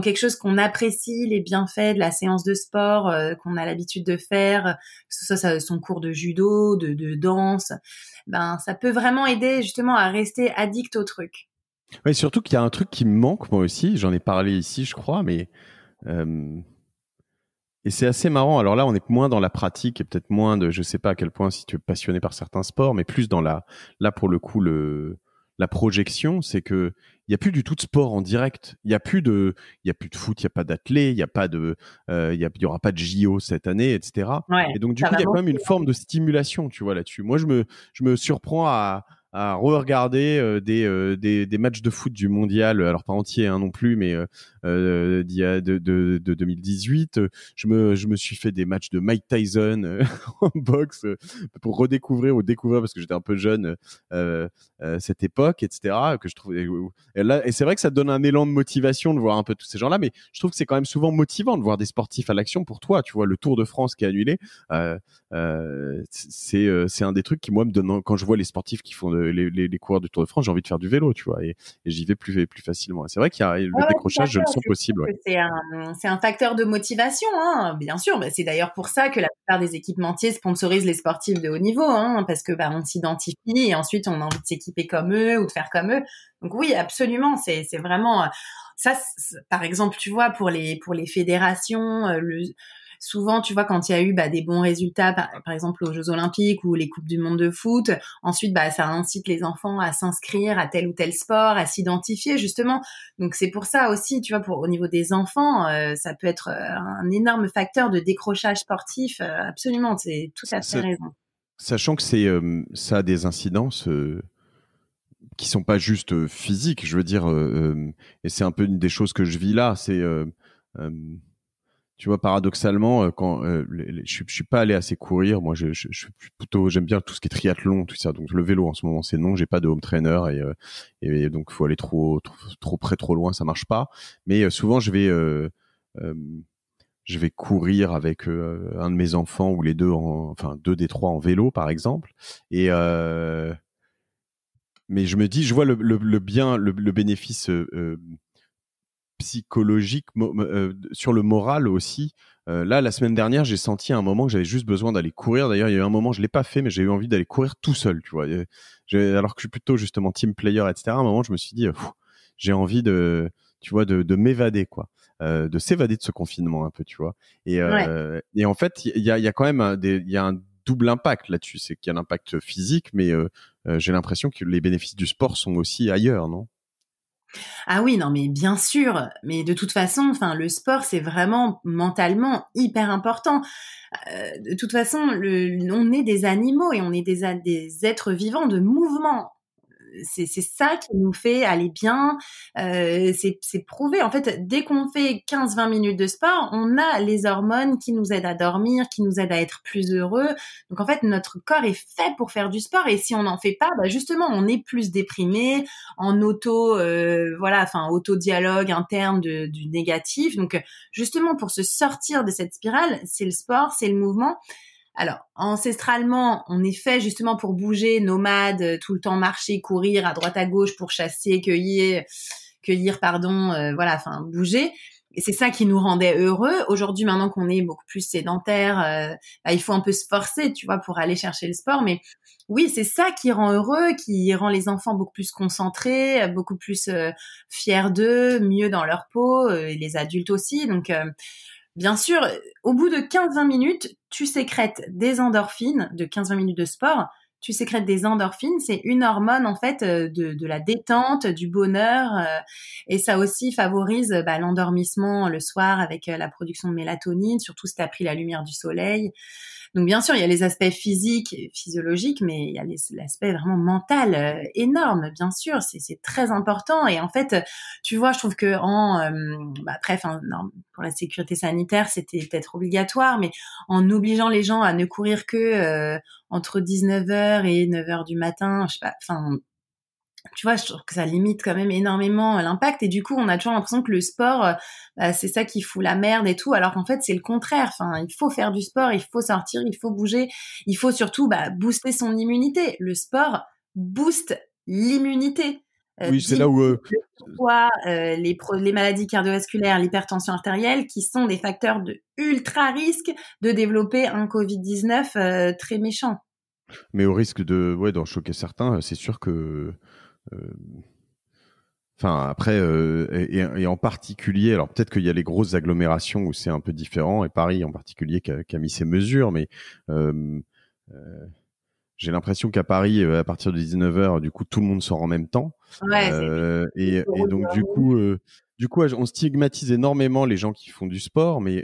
quelque chose qu'on apprécie, les bienfaits de la séance de sport qu'on a l'habitude de faire, que ce soit son cours de judo, de danse, ben ça peut vraiment aider justement à rester addict au truc. Ouais, surtout qu'il y a un truc qui me manque moi aussi. J'en ai parlé ici, je crois, mais et c'est assez marrant. Alors là, on est moins dans la pratique et peut-être moins je sais pas à quel point si tu es passionné par certains sports, mais plus dans là pour le coup la projection, c'est que il y a plus du tout de sport en direct. Il y a plus de foot, il y a pas d'athlé, il y a pas de, il y aura pas de JO cette année, etc. Ouais, Et donc du ça coup, va il y a quand même manquer. une forme de stimulation, tu vois là-dessus. Moi, je me surprends à re-regarder des matchs de foot du mondial, alors pas entier hein, non plus, mais de 2018. Je me suis fait des matchs de Mike Tyson en boxe pour redécouvrir ou découvrir parce que j'étais un peu jeune cette époque, etc. Que je trouvais et c'est vrai que ça donne un élan de motivation de voir un peu tous ces gens-là, mais je trouve que c'est quand même souvent motivant de voir des sportifs à l'action pour toi. Tu vois le Tour de France qui est annulé, c'est un des trucs qui moi me donne quand je vois les sportifs qui font les coureurs du Tour de France, j'ai envie de faire du vélo, tu vois, et j'y vais plus facilement. C'est vrai qu'il y a le Ouais, tout à décrochage, je fait. le sens Je possible. trouve Ouais. que c'est un facteur de motivation, hein, bien sûr. Bah, c'est d'ailleurs pour ça que la plupart des équipementiers sponsorisent les sportifs de haut niveau, hein, parce que bah, on s'identifie et ensuite on a envie de s'équiper comme eux ou de faire comme eux. Donc oui, absolument, c'est vraiment ça. Par exemple, tu vois, pour les fédérations, souvent, tu vois, quand il y a eu bah, des bons résultats, par exemple aux Jeux Olympiques ou les Coupes du Monde de foot, ensuite, bah, ça incite les enfants à s'inscrire à tel ou tel sport, à s'identifier justement. Donc c'est pour ça aussi, tu vois, au niveau des enfants, ça peut être un énorme facteur de décrochage sportif. Absolument, c'est tout à fait raison. Sachant que ça a des incidences qui sont pas juste physiques, je veux dire, et c'est un peu une des choses que je vis là, c'est tu vois, paradoxalement, quand je suis pas allé assez courir, moi, je suis plutôt, j'aime bien tout ce qui est triathlon, tout ça. Donc le vélo en ce moment, c'est non, j'ai pas de home trainer et donc faut aller trop près, trop loin, ça marche pas. Mais souvent, euh, je vais courir avec un de mes enfants ou les deux, enfin deux des trois en vélo, par exemple. Et mais je me dis, je vois le bien, le bénéfice psychologique, sur le moral aussi. Là, la semaine dernière, j'ai senti à un moment que j'avais juste besoin d'aller courir. D'ailleurs, il y a eu un moment, je l'ai pas fait, mais j'ai eu envie d'aller courir tout seul, tu vois. Alors que je suis plutôt justement team player, etc. À un moment, je me suis dit, j'ai envie tu vois, de m'évader, quoi. De s'évader de ce confinement un peu, tu vois. Ouais. Et en fait, il y a quand même il y a un double impact là-dessus. C'est qu'il y a l'impact physique, mais j'ai l'impression que les bénéfices du sport sont aussi ailleurs, non? Ah oui, non, mais bien sûr. Mais de toute façon, enfin, le sport, c'est vraiment mentalement hyper important. De toute façon, on est des animaux et on est des êtres vivants de mouvement. c'est ça qui nous fait aller bien. C'est prouvé. En fait, dès qu'on fait 15-20 minutes de sport, on a les hormones qui nous aident à dormir, qui nous aident à être plus heureux. Donc en fait, notre corps est fait pour faire du sport, et si on n'en fait pas, bah justement, on est plus déprimé, en auto-dialogue interne du négatif. Donc justement, pour se sortir de cette spirale, c'est le sport, c'est le mouvement. Alors, ancestralement, on est fait justement pour bouger, nomade, tout le temps marcher, courir à droite à gauche pour chasser, cueillir, bouger. Et c'est ça qui nous rendait heureux. Aujourd'hui, maintenant qu'on est beaucoup plus sédentaire, il faut un peu se forcer, tu vois, pour aller chercher le sport. Mais oui, c'est ça qui rend heureux, qui rend les enfants beaucoup plus concentrés, beaucoup plus fiers d'eux, mieux dans leur peau, et les adultes aussi. Donc, bien sûr, au bout de 15-20 minutes, tu sécrètes des endorphines, de 15-20 minutes de sport, tu sécrètes des endorphines, c'est une hormone en fait de la détente, du bonheur, et ça aussi favorise l'endormissement le soir avec la production de mélatonine, surtout si tu as pris la lumière du soleil. Donc bien sûr, il y a les aspects physiques et physiologiques, mais il y a l'aspect vraiment mental énorme, bien sûr, c'est très important. Et en fait, tu vois, je trouve que pour la sécurité sanitaire, c'était peut-être obligatoire, mais en obligeant les gens à ne courir que entre 19h et 9h du matin, je sais pas, enfin, tu vois, je trouve que ça limite quand même énormément l'impact, et du coup, on a toujours l'impression que le sport, c'est ça qui fout la merde et tout, alors qu'en fait, c'est le contraire. Enfin, il faut faire du sport, il faut sortir, il faut bouger, il faut surtout booster son immunité. Le sport booste l'immunité. Oui, c'est là Diminue où le poids, les maladies cardiovasculaires, l'hypertension artérielle, qui sont des facteurs de ultra risque de développer un Covid-19 très méchant. mais au risque d'en choquer certains, c'est sûr que enfin, après, et en particulier, alors peut-être qu'il y a les grosses agglomérations où c'est un peu différent, et Paris en particulier qui a mis ses mesures, mais euh, euh, j'ai l'impression qu'à Paris, à partir de 19h, du coup, tout le monde sort en même temps. Ouais, Et donc, du coup, on stigmatise énormément les gens qui font du sport, mais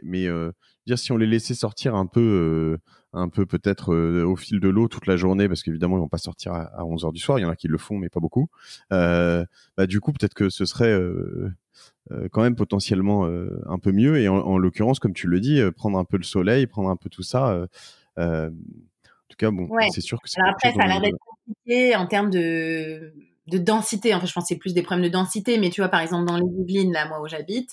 dire si on les laissait sortir un peu peut-être au fil de l'eau toute la journée, parce qu'évidemment, ils vont pas sortir à 11h du soir. Il y en a qui le font, mais pas beaucoup. Du coup, peut-être que ce serait quand même potentiellement un peu mieux. Et en l'occurrence, comme tu le dis, prendre un peu le soleil, prendre un peu tout ça. En tout cas, bon, ouais. c'est sûr que c'est Alors quelque après, chose ça dont a l'air d'être compliqué en termes de densité. En fait, je pense que c'est plus des problèmes de densité. Mais tu vois, par exemple, dans les Yvelines, là, moi, où j'habite,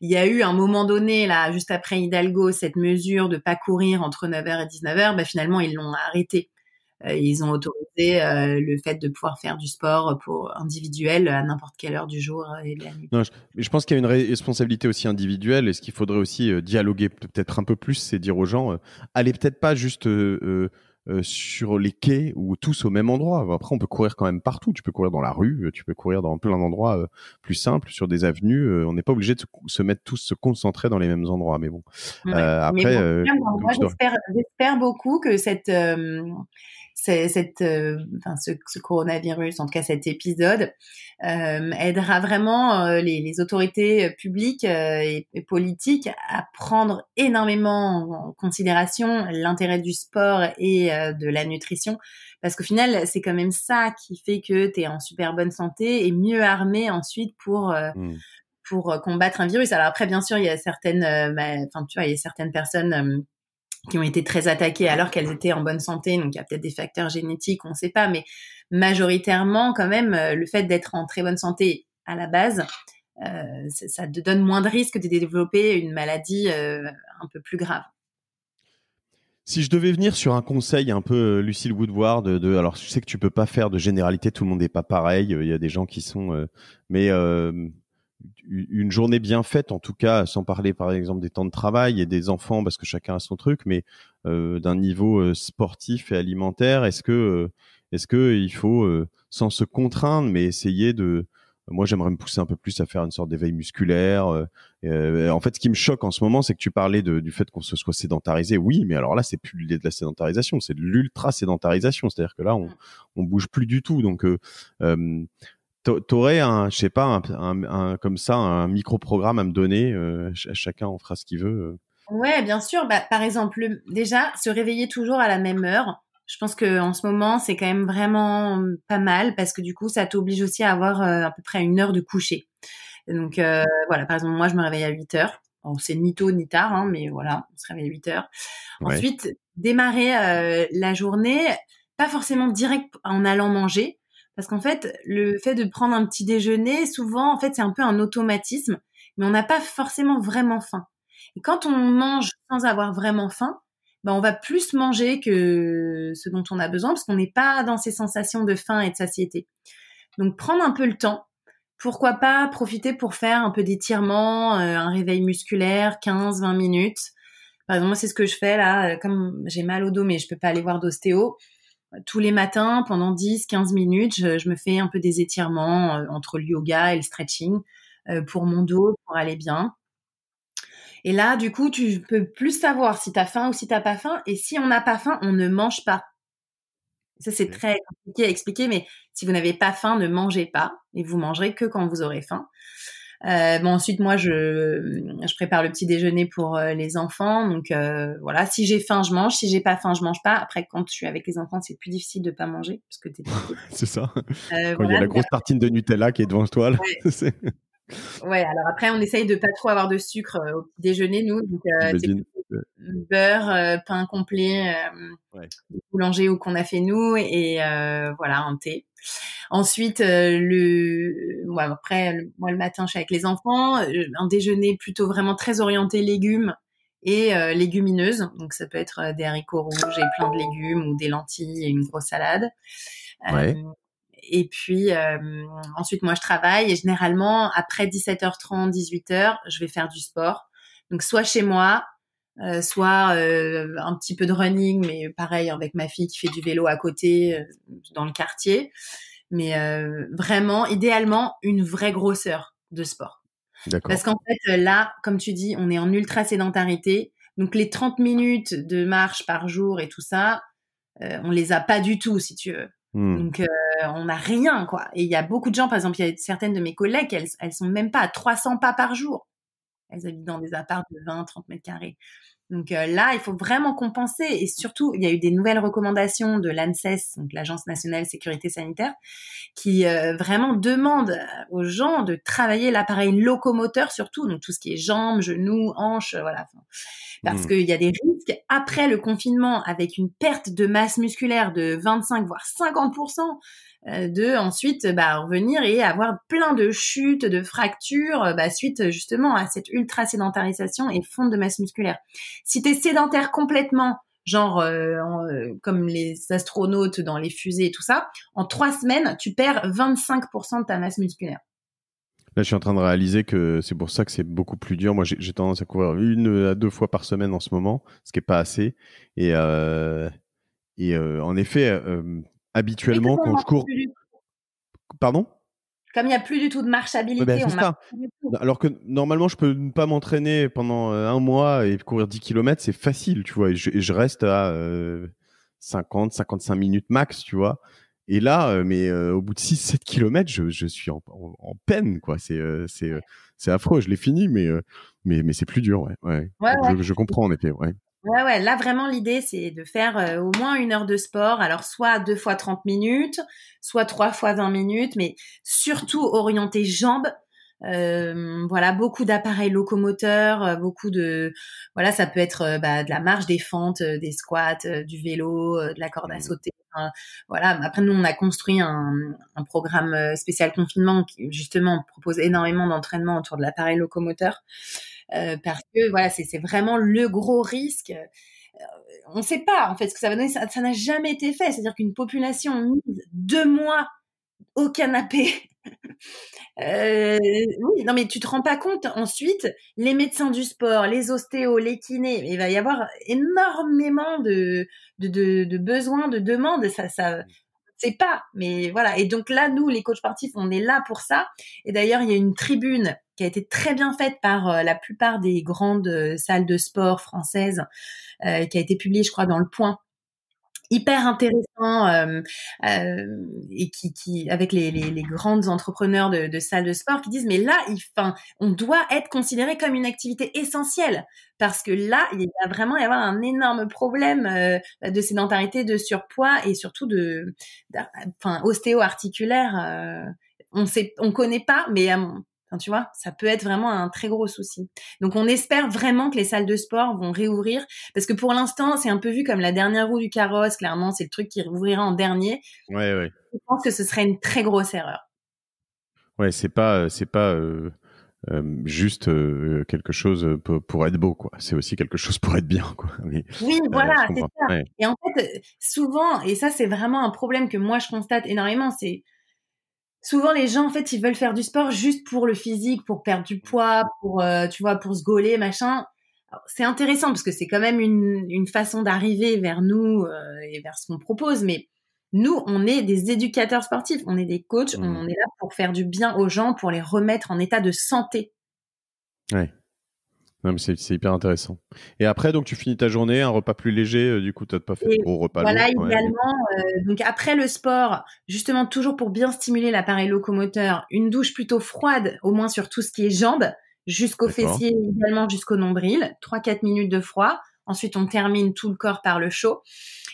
il y a eu un moment donné, là, juste après Hidalgo, cette mesure de pas courir entre 9h et 19h. Finalement, ils l'ont arrêté. Ils ont autorisé le fait de pouvoir faire du sport pour individuel à n'importe quelle heure du jour et de la nuit. Non, mais je pense qu'il y a une responsabilité aussi individuelle, et ce qu'il faudrait aussi dialoguer peut-être un peu plus, c'est dire aux gens, allez peut-être pas juste sur les quais ou tous au même endroit. Après, on peut courir quand même partout. Tu peux courir dans la rue, tu peux courir dans plein d'endroits plus simples, sur des avenues. On n'est pas obligé de se mettre tous, se concentrer dans les mêmes endroits. Mais bon, Ouais. Mais après, bon, moi, tu dois. j'espère beaucoup que ce coronavirus, en tout cas cet épisode, aidera vraiment les autorités publiques et politiques à prendre énormément en considération l'intérêt du sport et de la nutrition, parce qu'au final, c'est quand même ça qui fait que tu es en super bonne santé et mieux armé ensuite pour combattre un virus. Alors après, bien sûr, il y a certaines, il y a certaines personnes qui ont été très attaquées alors qu'elles étaient en bonne santé. Donc, il y a peut-être des facteurs génétiques, on ne sait pas. Mais majoritairement, quand même, le fait d'être en très bonne santé à la base, ça te donne moins de risques de développer une maladie un peu plus grave. Si je devais venir sur un conseil un peu Lucille Woodward, alors je sais que tu peux pas faire de généralité, tout le monde n'est pas pareil. Il y a des gens qui sont, mais une journée bien faite, en tout cas, sans parler par exemple des temps de travail et des enfants, parce que chacun a son truc, mais d'un niveau sportif et alimentaire, est-ce que il faut, sans se contraindre, mais essayer de... Moi, j'aimerais me pousser un peu plus à faire une sorte d'éveil musculaire. En fait, ce qui me choque en ce moment, c'est que tu parlais du fait qu'on se soit sédentarisé. Oui, mais alors là, c'est plus de la sédentarisation, c'est de l'ultra sédentarisation. C'est-à-dire que là, on bouge plus du tout. Donc, t'aurais je sais pas, comme ça, un micro-programme à me donner. Chacun en fera ce qu'il veut. Ouais, bien sûr. Par exemple, déjà, se réveiller toujours à la même heure. Je pense que en ce moment, c'est quand même vraiment pas mal parce que du coup, ça t'oblige aussi à avoir à peu près 1 heure de coucher. Donc voilà, par exemple, moi, je me réveille à 8 heures. Bon, c'est ni tôt ni tard, hein, mais voilà, on se réveille à 8 heures. Ouais. Ensuite, démarrer la journée, pas forcément direct en allant manger, parce qu'en fait, le fait de prendre un petit déjeuner, souvent, en fait, c'est un peu un automatisme, mais on n'a pas forcément vraiment faim. Et quand on mange sans avoir vraiment faim, ben, on va plus manger que ce dont on a besoin, parce qu'on n'est pas dans ces sensations de faim et de satiété. Donc, prendre un peu le temps. Pourquoi pas profiter pour faire un peu d'étirement, un réveil musculaire, 15-20 minutes. Par exemple, moi, c'est ce que je fais là, comme j'ai mal au dos, mais je peux pas aller voir d'ostéo. Tous les matins, pendant 10-15 minutes, je me fais un peu des étirements entre le yoga et le stretching pour mon dos, pour aller bien. Et là, du coup, tu peux plus savoir si tu as faim ou si t'as pas faim. Et si on n'a pas faim, on ne mange pas. Ça, c'est Ok. très compliqué à expliquer, mais si vous n'avez pas faim, ne mangez pas. Et vous mangerez que quand vous aurez faim. Bon, ensuite, moi, je prépare le petit déjeuner pour les enfants. Donc, voilà, si j'ai faim, je mange. Si j'ai pas faim, je mange pas. Après, quand je suis avec les enfants, c'est plus difficile de pas manger parce que t'es piqué. C'est ça. Quand il y a Voilà, la donc, grosse tartine de Nutella qui est devant toi, là, ouais, c'est- ouais. Alors après, on essaye de pas trop avoir de sucre au petit déjeuner, nous. Donc, c'est j'imagine. plutôt beurre, pain complet, Ouais. boulanger ou qu'on a fait nous, et voilà, un thé. Ensuite, ouais, après, moi le matin, je suis avec les enfants, un déjeuner plutôt vraiment très orienté légumes et légumineuses. Donc ça peut être des haricots rouges et plein de légumes ou des lentilles et une grosse salade. Ouais. Euh, et puis ensuite, moi je travaille et généralement après 17h30, 18h, je vais faire du sport. Donc soit chez moi, soit un petit peu de running, mais pareil avec ma fille qui fait du vélo à côté dans le quartier. Mais vraiment, idéalement, une vraie grosseur de sport. Parce D'accord. qu'en fait, là, comme tu dis, on est en ultra sédentarité. Donc les 30 minutes de marche par jour et tout ça, on les a pas du tout, si tu veux. Hmm. Donc on n'a rien, quoi. Et il y a beaucoup de gens, par exemple, il y a certaines de mes collègues, elles sont même pas à 300 pas par jour. Elles habitent dans des apparts de 20-30 mètres carrés. Donc là, il faut vraiment compenser. Et surtout, il y a eu des nouvelles recommandations de l'ANSES, donc l'Agence nationale sécurité sanitaire, qui vraiment demande aux gens de travailler l'appareil locomoteur surtout, donc tout ce qui est jambes, genoux, hanches, voilà. Parce Hmm. qu'il y a des risques après le confinement avec une perte de masse musculaire de 25 voire 50%, de ensuite revenir et avoir plein de chutes, de fractures suite justement à cette ultra sédentarisation et fonte de masse musculaire. Si tu es sédentaire complètement, genre comme les astronautes dans les fusées et tout ça, en 3 semaines, tu perds 25% de ta masse musculaire. Là, je suis en train de réaliser que c'est pour ça que c'est beaucoup plus dur. Moi, j'ai tendance à courir 1 à 2 fois par semaine en ce moment, ce qui est pas assez. Et, en effet, Mais habituellement, comme on quand je marche cours, plus du- pardon? comme il n'y a plus du tout de Ouais, ben, marchabilité, c'est on marche ça. plus du tout. Alors que normalement, je peux ne pas m'entraîner pendant 1 mois et courir 10 kilomètres, c'est facile, tu vois. Et je reste à 50, 55 minutes max, tu vois. Et là, au bout de 6-7 kilomètres, je suis en peine, quoi. C'est affreux. Je l'ai fini, mais c'est plus dur, ouais. Ouais. Ouais, Donc, ouais. je comprends, en effet, ouais. Ouais, ouais. Là, vraiment, l'idée, c'est de faire au moins 1 heure de sport. Alors, soit 2 fois 30 minutes, soit 3 fois 20 minutes, mais surtout orienté jambes. Voilà, beaucoup d'appareils locomoteurs, beaucoup de, voilà, ça peut être de la marche, des fentes, des squats, du vélo, de la corde à Mm. sauter. Enfin, voilà. Après, nous, on a construit un programme spécial confinement qui, justement, propose énormément d'entraînement autour de l'appareil locomoteur. Parce que voilà, c'est vraiment le gros risque. On ne sait pas en fait ce que ça va donner. Ça n'a jamais été fait. C'est-à-dire qu'une population mise 2 mois au canapé. Oui, non mais tu te rends pas compte. Ensuite, les médecins du sport, les ostéos, les kinés, il va y avoir énormément de besoins, de demandes. Ça, c'est pas. Mais voilà. Et donc là, nous, les coachs sportifs, on est là pour ça. Et d'ailleurs, il y a une tribune qui a été très bien faite par la plupart des grandes salles de sport françaises, qui a été publiée, je crois, dans Le Point. hyper intéressant et qui avec les grandes entrepreneurs de salles de sport qui disent mais là on doit être considéré comme une activité essentielle parce que là il va vraiment y avoir un énorme problème de sédentarité, de surpoids et surtout ostéo-articulaire. On connaît pas, mais enfin, tu vois, ça peut être vraiment un très gros souci. Donc, on espère vraiment que les salles de sport vont réouvrir parce que pour l'instant, c'est un peu vu comme la dernière roue du carrosse. Clairement, c'est le truc qui réouvrira en dernier. Ouais, ouais. Je pense que ce serait une très grosse erreur. Ouais, c'est pas juste quelque chose pour être beau, quoi. C'est aussi quelque chose pour être bien, quoi. Mais, Oui, je voilà, c'est comprends. ça. Ouais. Et en fait, souvent, et ça, c'est vraiment un problème que moi, je constate énormément, c'est souvent les gens, en fait, ils veulent faire du sport juste pour le physique, pour perdre du poids, pour, tu vois, pour se gauler, machin. Alors, c'est intéressant parce que c'est quand même une façon d'arriver vers nous et vers ce qu'on propose. Mais nous, on est des éducateurs sportifs, on est des coachs, Mmh. on est là pour faire du bien aux gens, pour les remettre en état de santé. Ouais. Non, mais c'est hyper intéressant. Et après, donc, tu finis ta journée, un repas plus léger. Du coup, t'as pas fait de Et gros repas voilà, lourds. Ouais. idéalement, donc après le sport, justement toujours pour bien stimuler l'appareil locomoteur, une douche plutôt froide, au moins sur tout ce qui est jambes, jusqu'aux D'accord. fessiers, idéalement jusqu'au nombril, 3-4 minutes de froid. Ensuite, on termine tout le corps par le chaud.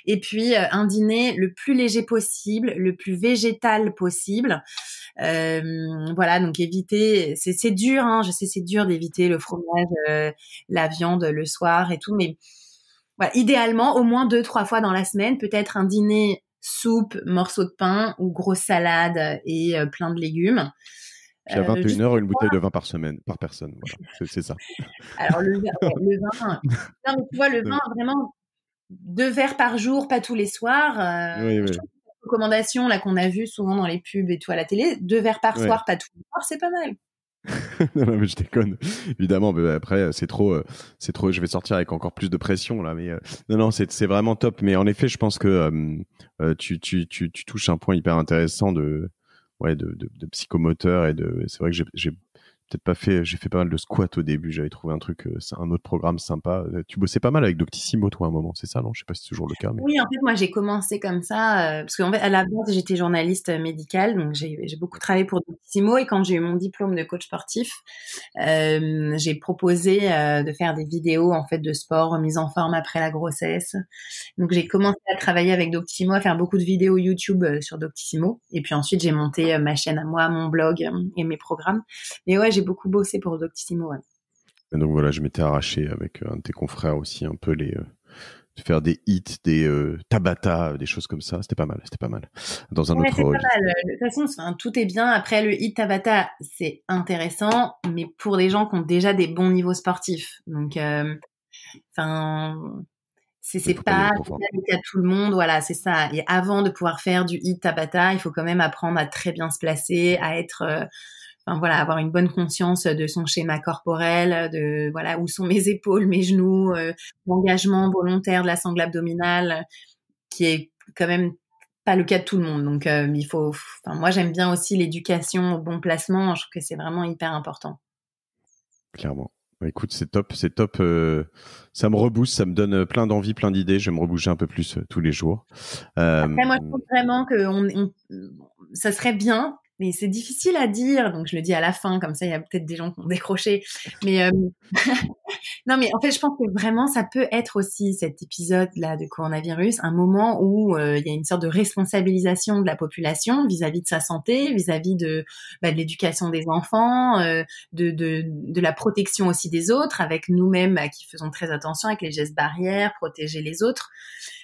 Et puis, un dîner le plus léger possible, le plus végétal possible. Voilà, donc éviter, c'est dur, hein, je sais, c'est dur d'éviter le fromage, la viande le soir et tout, mais voilà, idéalement, au moins 2-3 fois dans la semaine, peut-être un dîner soupe, morceau de pain ou grosse salade et plein de légumes. Puis à 21 Juste heures, une bouteille de vin par semaine, par personne. Voilà, c'est ça. alors le vin, ouais, le vin. Non, mais tu vois, le vin, vraiment 2 verres par jour, pas tous les soirs. Oui, Je oui, trouve que cette recommandation là qu'on a vue souvent dans les pubs et tout à la télé, 2 verres par ouais. soir, pas tous les soirs, c'est pas mal. Non, non, mais je déconne. Évidemment, mais après, c'est trop. Je vais sortir avec encore plus de pression là. Mais non, non, c'est vraiment top. Mais en effet, je pense que tu touches un point hyper intéressant de psychomoteur et c'est vrai que j'ai peut-être pas fait. J'ai fait pas mal de squats au début. J'avais trouvé un truc, un autre programme sympa. Tu bossais pas mal avec Doctissimo, toi, à un moment, c'est ça, non? Je sais pas si c'est toujours le cas, mais Oui, en fait, moi, j'ai commencé comme ça, parce qu'en fait, à la base, j'étais journaliste médicale, donc j'ai beaucoup travaillé pour Doctissimo et quand j'ai eu mon diplôme de coach sportif, j'ai proposé de faire des vidéos en fait de sport, remise en forme après la grossesse. Donc j'ai commencé à travailler avec Doctissimo, à faire beaucoup de vidéos YouTube sur Doctissimo, et puis ensuite j'ai monté ma chaîne à moi, mon blog et mes programmes. Mais ouais, j'ai beaucoup bossé pour Doctissimo. Ouais. et donc voilà, je m'étais arraché avec un de tes confrères aussi un peu de faire des hits, des Tabata, des choses comme ça. C'était pas mal, c'était pas mal. Dans un Ouais, autre c'est pas registre. mal. De toute façon, tout est bien. Après, le hit Tabata, c'est intéressant, mais pour des gens qui ont déjà des bons niveaux sportifs. Donc, enfin, Il c'est faut pas y aller pas, trop c'est fort. pas le cas de tout le monde. Voilà, c'est ça. Et avant de pouvoir faire du hit Tabata, il faut quand même apprendre à très bien se placer, à être, enfin voilà, avoir une bonne conscience de son schéma corporel, de voilà où sont mes épaules, mes genoux, l'engagement volontaire de la sangle abdominale, qui est quand même pas le cas de tout le monde. Donc, enfin, moi, j'aime bien aussi l'éducation au bon placement. Je trouve que c'est vraiment hyper important. Clairement. Bah, écoute, c'est top, c'est top. Ça me rebooste, ça me donne plein d'envie, plein d'idées. Je vais me rebouger un peu plus tous les jours. Euh, Après, moi, je trouve vraiment que ça serait bien, mais c'est difficile à dire. Donc, je le dis à la fin, comme ça, il y a peut-être des gens qui ont décroché. Mais non, mais en fait, je pense que vraiment, ça peut être aussi cet épisode-là de coronavirus, un moment où il y a une sorte de responsabilisation de la population vis-à-vis de sa santé, vis-à-vis de l'éducation des enfants, de la protection aussi des autres, avec nous-mêmes qui faisons très attention avec les gestes barrières, protéger les autres,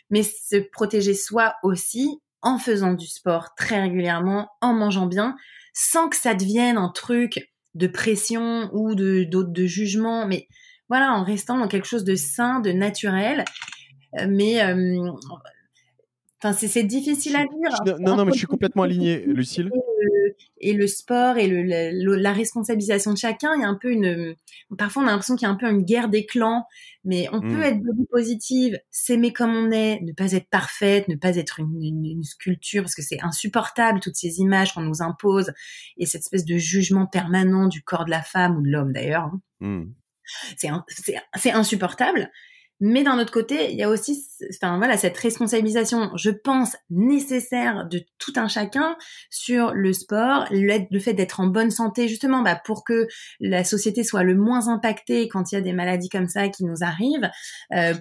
mais se protéger soi aussi en faisant du sport très régulièrement, en mangeant bien, sans que ça devienne un truc de pression ou de jugement, mais voilà, en restant dans quelque chose de sain, de naturel. Mais enfin, c'est difficile à dire hein, non, non, mais entre je suis complètement aligné, Lucille. et le sport et la responsabilisation de chacun. Il y a un peu parfois on a l'impression qu'il y a un peu une guerre des clans, mais on peut Hmm. être body positive, s'aimer comme on est, ne pas être parfaite, ne pas être une sculpture, parce que c'est insupportable toutes ces images qu'on nous impose et cette espèce de jugement permanent du corps de la femme ou de l'homme d'ailleurs. Hein. Hmm. C'est insupportable. Mais d'un autre côté, il y a aussi, enfin voilà, cette responsabilisation, je pense, nécessaire de tout un chacun sur le sport, le fait d'être en bonne santé, justement, bah, pour que la société soit le moins impactée quand il y a des maladies comme ça qui nous arrivent,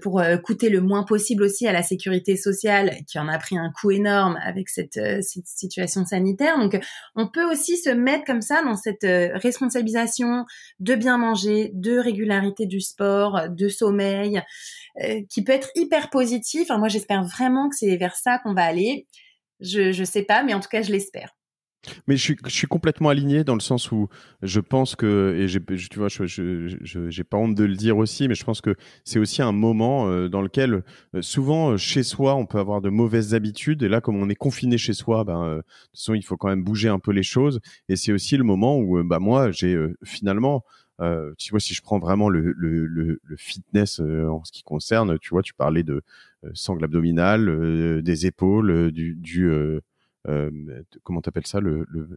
pour coûter le moins possible aussi à la sécurité sociale, qui en a pris un coup énorme avec cette situation sanitaire. Donc, on peut aussi se mettre comme ça dans cette responsabilisation de bien manger, de régularité du sport, de sommeil, qui peut être hyper positif. Enfin, moi, j'espère vraiment que c'est vers ça qu'on va aller. Je sais pas, mais en tout cas, je l'espère. Mais je suis complètement aligné dans le sens où je pense que, et tu vois, j'ai pas honte de le dire aussi, mais je pense que c'est aussi un moment dans lequel souvent chez soi on peut avoir de mauvaises habitudes, et là comme on est confiné chez soi, de toute façon il faut quand même bouger un peu les choses, et c'est aussi le moment où bah moi j'ai finalement tu vois, si je prends vraiment le fitness en ce qui concerne, tu vois, tu parlais de sangle abdominale, des épaules, euh, comment t'appelles ça,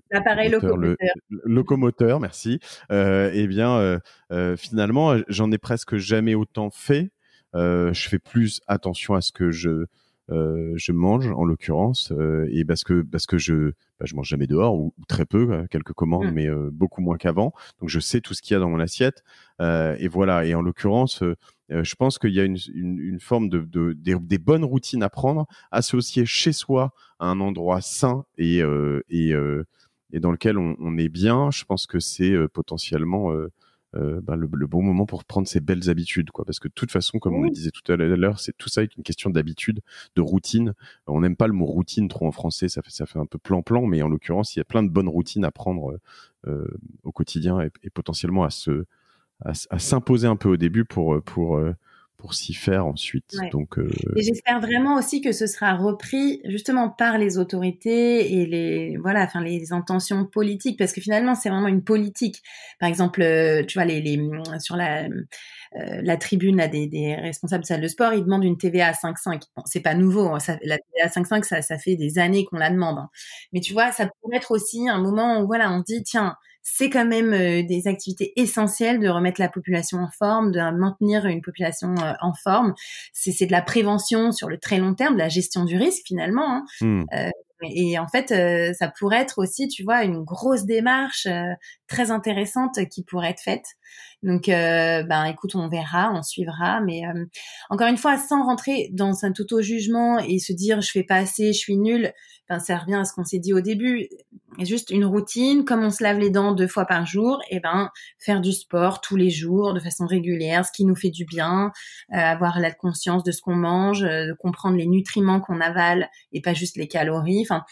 L'appareil moteur, locomoteur. le locomoteur, merci. Eh bien, finalement, j'en ai presque jamais autant fait. Je fais plus attention à ce que je mange en l'occurrence, et parce que je mange jamais dehors ou très peu, quelques commandes, Mm. mais beaucoup moins qu'avant. Donc je sais tout ce qu'il y a dans mon assiette, et voilà. Et en l'occurrence, je pense qu'il y a une forme des bonnes routines à prendre, associées chez soi à un endroit sain et dans lequel on est bien. Je pense que c'est potentiellement le bon moment pour prendre ces belles habitudes, quoi. Parce que de toute façon, comme on le Oui. disait tout à l'heure, c'est tout ça est une question d'habitude, de routine. On n'aime pas le mot routine trop en français, ça fait un peu plan-plan, mais en l'occurrence, il y a plein de bonnes routines à prendre au quotidien et potentiellement à s'imposer un peu au début pour s'y faire ensuite. Ouais. Donc, Et j'espère vraiment aussi que ce sera repris justement par les autorités et voilà, enfin les intentions politiques, parce que finalement c'est vraiment une politique. Par exemple, tu vois sur la tribune là, des responsables de salles de sport, ils demandent une TVA à 5,5. Bon, c'est pas nouveau, hein, la TVA à 5,5, ça fait des années qu'on la demande, hein. Mais tu vois, ça pourrait être aussi un moment où voilà, on dit tiens, c'est quand même des activités essentielles de remettre la population en forme, de maintenir une population en forme. C'est de la prévention sur le très long terme, de la gestion du risque finalement, hein. hmm. Et en fait, ça pourrait être aussi, tu vois, une grosse démarche très intéressante qui pourrait être faite. Donc, ben, écoute, on verra, on suivra, mais encore une fois, sans rentrer dans un auto-jugement et se dire je fais pas assez, je suis nulle. Ben, ça revient à ce qu'on s'est dit au début. Juste une routine, comme on se lave les dents 2 fois par jour, et ben faire du sport tous les jours de façon régulière, ce qui nous fait du bien, avoir la conscience de ce qu'on mange, de comprendre les nutriments qu'on avale et pas juste les calories. Enfin,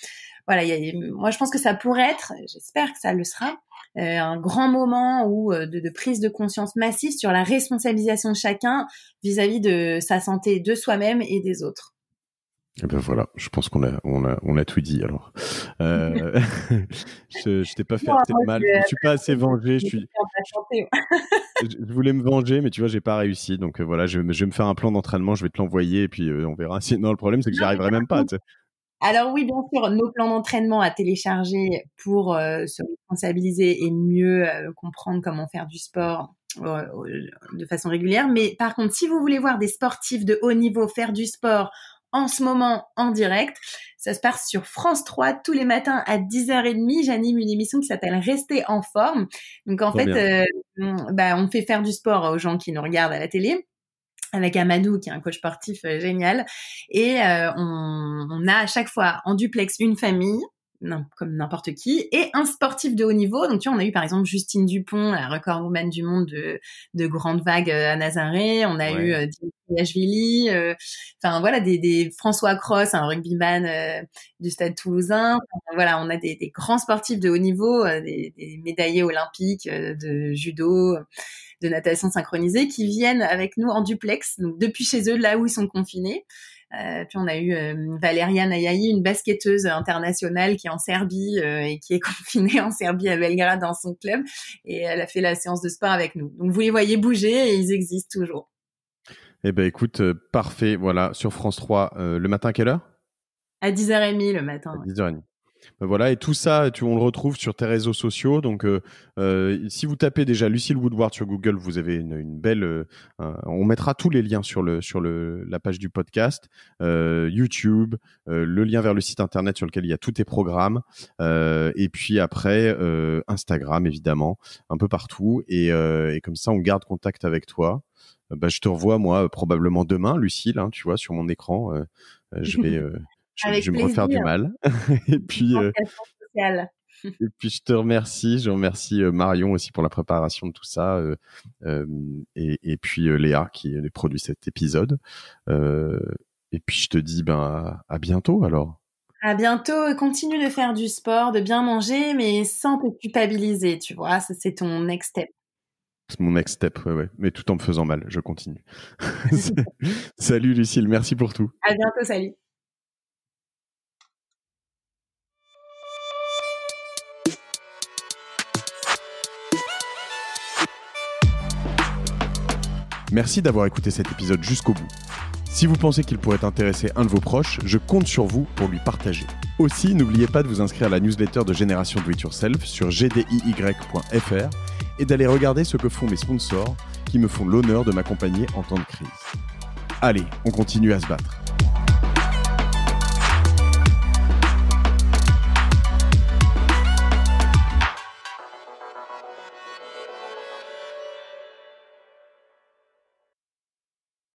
voilà, moi je pense que ça pourrait être, j'espère que ça le sera, un grand moment où de prise de conscience massive sur la responsabilisation de chacun vis-à-vis de sa santé, de soi-même et des autres. Et ben voilà, je pense on a tout dit alors. Euh, je t'ai pas fait Bon, assez de moi, mal, je me suis pas assez vengé, je la santé. je voulais me venger, mais tu vois, j'ai pas réussi. Donc voilà, je vais me faire un plan d'entraînement, je vais te l'envoyer et puis on verra. Non, le problème c'est que j'y arriverai même pas. Tu sais. Alors oui, bien sûr, nos plans d'entraînement à télécharger pour se responsabiliser et mieux comprendre comment faire du sport de façon régulière. Mais par contre, si vous voulez voir des sportifs de haut niveau faire du sport en ce moment en direct, ça se passe sur France 3 tous les matins à 10h30. J'anime une émission qui s'appelle Rester en forme. Donc en Trop fait, bien. on fait faire du sport aux gens qui nous regardent à la télé avec Amadou, qui est un coach sportif génial. Et on a à chaque fois en duplex une famille, comme n'importe qui, et un sportif de haut niveau. Donc, tu vois, on a eu par exemple Justine Dupont, la record woman du monde de grande vague à Nazaré. On a eu Ouais. Dimitri enfin voilà, des François Cross, un rugbyman du Stade Toulousain. Enfin, voilà, on a des grands sportifs de haut niveau, des médaillés olympiques de judo, de natation synchronisée qui viennent avec nous en duplex, donc depuis chez eux, là où ils sont confinés. Puis on a eu Valériane Ayayi, une basketteuse internationale qui est en Serbie et qui est confinée en Serbie à Belgrade dans son club, et elle a fait la séance de sport avec nous. Donc vous les voyez bouger et ils existent toujours. Eh ben écoute, parfait. Voilà, sur France 3, le matin à quelle heure? À 10h30 le À matin. Ouais. 10h30. Voilà, et tout ça, on le retrouve sur tes réseaux sociaux. Donc, si vous tapez déjà Lucille Woodward sur Google, vous avez une belle. On mettra tous les liens sur la page du podcast, YouTube, le lien vers le site internet sur lequel il y a tous tes programmes, et puis après Instagram évidemment, un peu partout. Et comme ça, on garde contact avec toi. Je te revois moi probablement demain, Lucille, hein, tu vois, sur mon écran. Je vais je vais me refaire du mal. Et puis, je te remercie. Je remercie Marion aussi pour la préparation de tout ça. Et puis Léa qui a produit cet épisode. Et puis je te dis à bientôt alors. À bientôt. Continue de faire du sport, de bien manger, mais sans te culpabiliser, tu vois. Ça, c'est ton next step. C'est mon next step, ouais. Mais tout en me faisant mal, je continue. Salut Lucille, merci pour tout. À bientôt, salut. Merci d'avoir écouté cet épisode jusqu'au bout. Si vous pensez qu'il pourrait intéresser un de vos proches, je compte sur vous pour lui partager. Aussi, n'oubliez pas de vous inscrire à la newsletter de Génération Do It Yourself sur gdiy.fr et d'aller regarder ce que font mes sponsors qui me font l'honneur de m'accompagner en temps de crise. Allez, on continue à se battre.